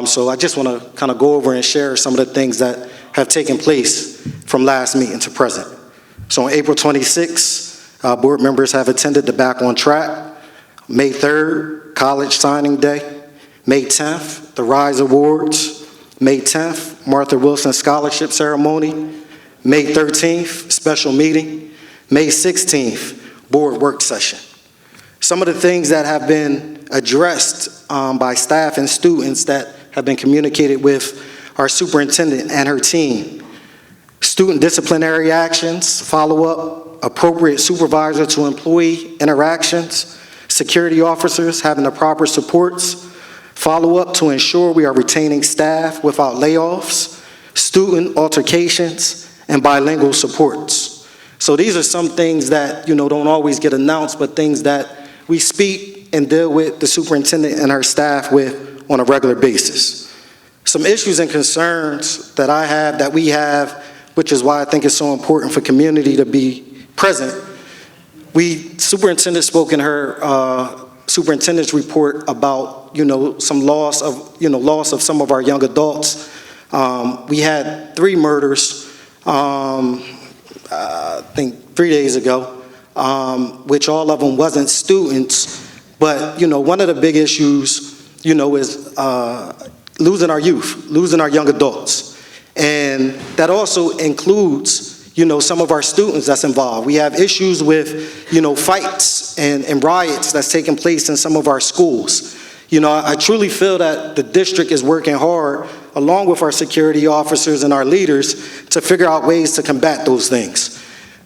Speaker 1: So I just want to kind of go over and share some of the things that have taken place from last meeting to present. So on April 26th, board members have attended the Back on Track. May 3rd, College Signing Day. May 10th, the RISE Awards. May 10th, Martha Wilson Scholarship Ceremony. May 13th, special meeting. May 16th, board work session. Some of the things that have been addressed by staff and students that have been communicated with our superintendent and her team. Student disciplinary actions, follow-up, appropriate supervisor to employee interactions, security officers having the proper supports, follow-up to ensure we are retaining staff without layoffs, student altercations, and bilingual supports. So these are some things that, don't always get announced, but things that we speak and deal with the superintendent and her staff with on a regular basis. Some issues and concerns that I have, that we have, which is why I think it's so important for community to be present. Superintendent spoke in her superintendent's report about, some loss of some of our young adults. We had 3 murders, I think 3 days ago, which all of them wasn't students, but, one of the big issues, is losing our youth, losing our young adults. And that also includes, some of our students that's involved. We have issues with, fights and riots that's taking place in some of our schools. I truly feel that the district is working hard, along with our security officers and our leaders, to figure out ways to combat those things.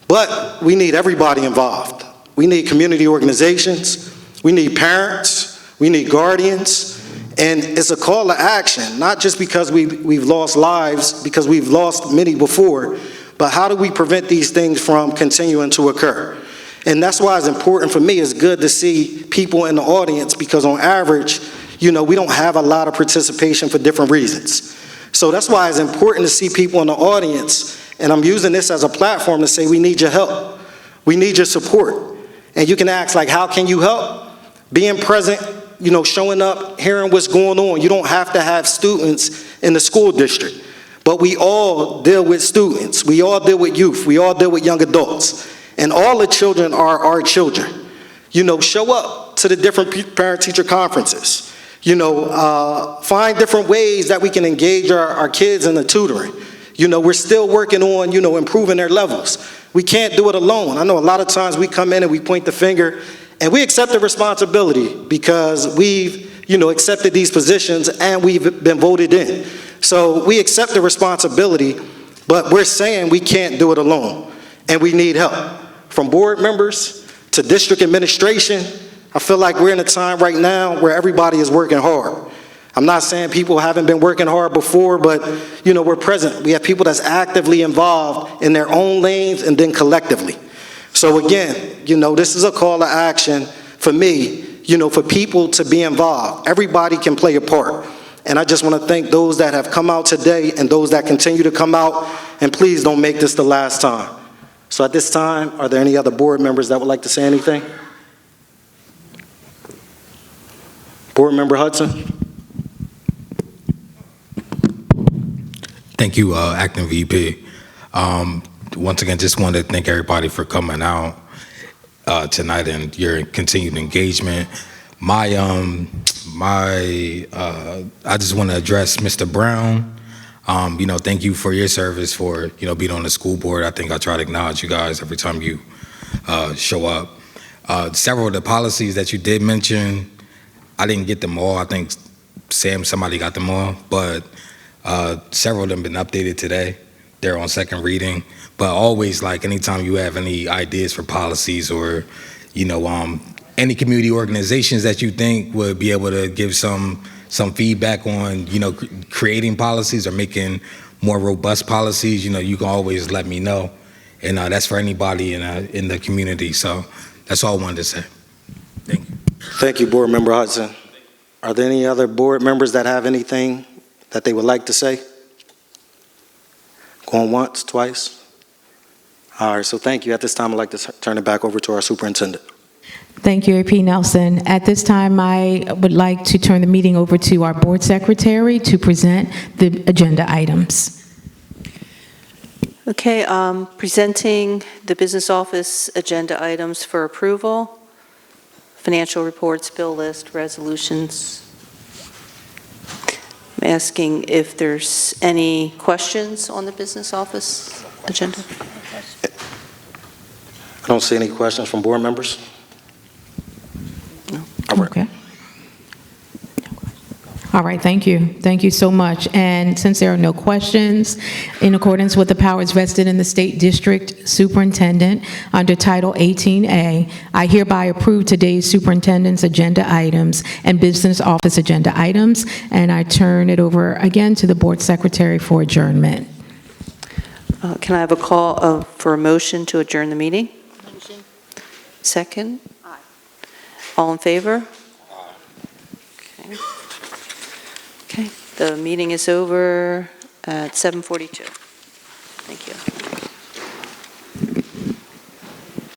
Speaker 1: But we need everybody involved. We need community organizations, we need parents, we need guardians, and it's a call to action, not just because we've lost lives, because we've lost many before, but how do we prevent these things from continuing to occur? And that's why it's important for me. It's good to see people in the audience, because on average, we don't have a lot of participation for different reasons. So that's why it's important to see people in the audience, and I'm using this as a platform to say we need your help. We need your support. And you can ask, like, how can you help? Being present, showing up, hearing what's going on. You don't have to have students in the school district, but we all deal with students. We all deal with youth. We all deal with young adults. And all the children are our children. Show up to the different parent-teacher conferences. Find different ways that we can engage our kids in the tutoring. We're still working on, improving their levels. We can't do it alone. I know a lot of times we come in and we point the finger, and we accept the responsibility because we've, accepted these positions and we've been voted in. So we accept the responsibility, but we're saying we can't do it alone, and we need help. From board members to district administration, I feel like we're in a time right now where everybody is working hard. I'm not saying people haven't been working hard before, but, we're present. We have people that's actively involved in their own lanes and then collectively. So again, this is a call to action for me, for people to be involved. Everybody can play a part. And I just want to thank those that have come out today and those that continue to come out, and please don't make this the last time. So at this time, are there any other board members that would like to say anything? Board Member Hudson?
Speaker 4: Thank you, Acting VP. Once again, just wanted to thank everybody for coming out tonight and your continued engagement. I just want to address Mr. Brown. Thank you for your service for, being on the school board. I think I try to acknowledge you guys every time you show up. Several of the policies that you did mention, I didn't get them all. I think somebody got them all, but several of them been updated today. They're on second reading, but always, like, anytime you have any ideas for policies or, any community organizations that you think would be able to give some feedback on, creating policies or making more robust policies, you can always let me know. And that's for anybody in the community. So that's all I wanted to say. Thank you.
Speaker 1: Thank you, Board Member Hudson. Are there any other board members that have anything that they would like to say? Going once, twice? All right, so thank you. At this time, I'd like to turn it back over to our superintendent.
Speaker 6: Thank you, AP Nelson. At this time, I would like to turn the meeting over to our board secretary to present the agenda items.
Speaker 2: Okay, presenting the business office agenda items for approval, financial reports, bill list, resolutions. I'm asking if there's any questions on the business office agenda?
Speaker 1: I don't see any questions from board members.
Speaker 6: Okay. All right, thank you. Thank you so much. And since there are no questions, in accordance with the powers vested in the State District Superintendent under Title 18A, I hereby approve today's superintendent's agenda items and business office agenda items, and I turn it over again to the board secretary for adjournment.
Speaker 2: Can I have a call for a motion to adjourn the meeting? Motion. Second? Aye. All in favor? Okay. Okay, the meeting is over at 7:42. Thank you.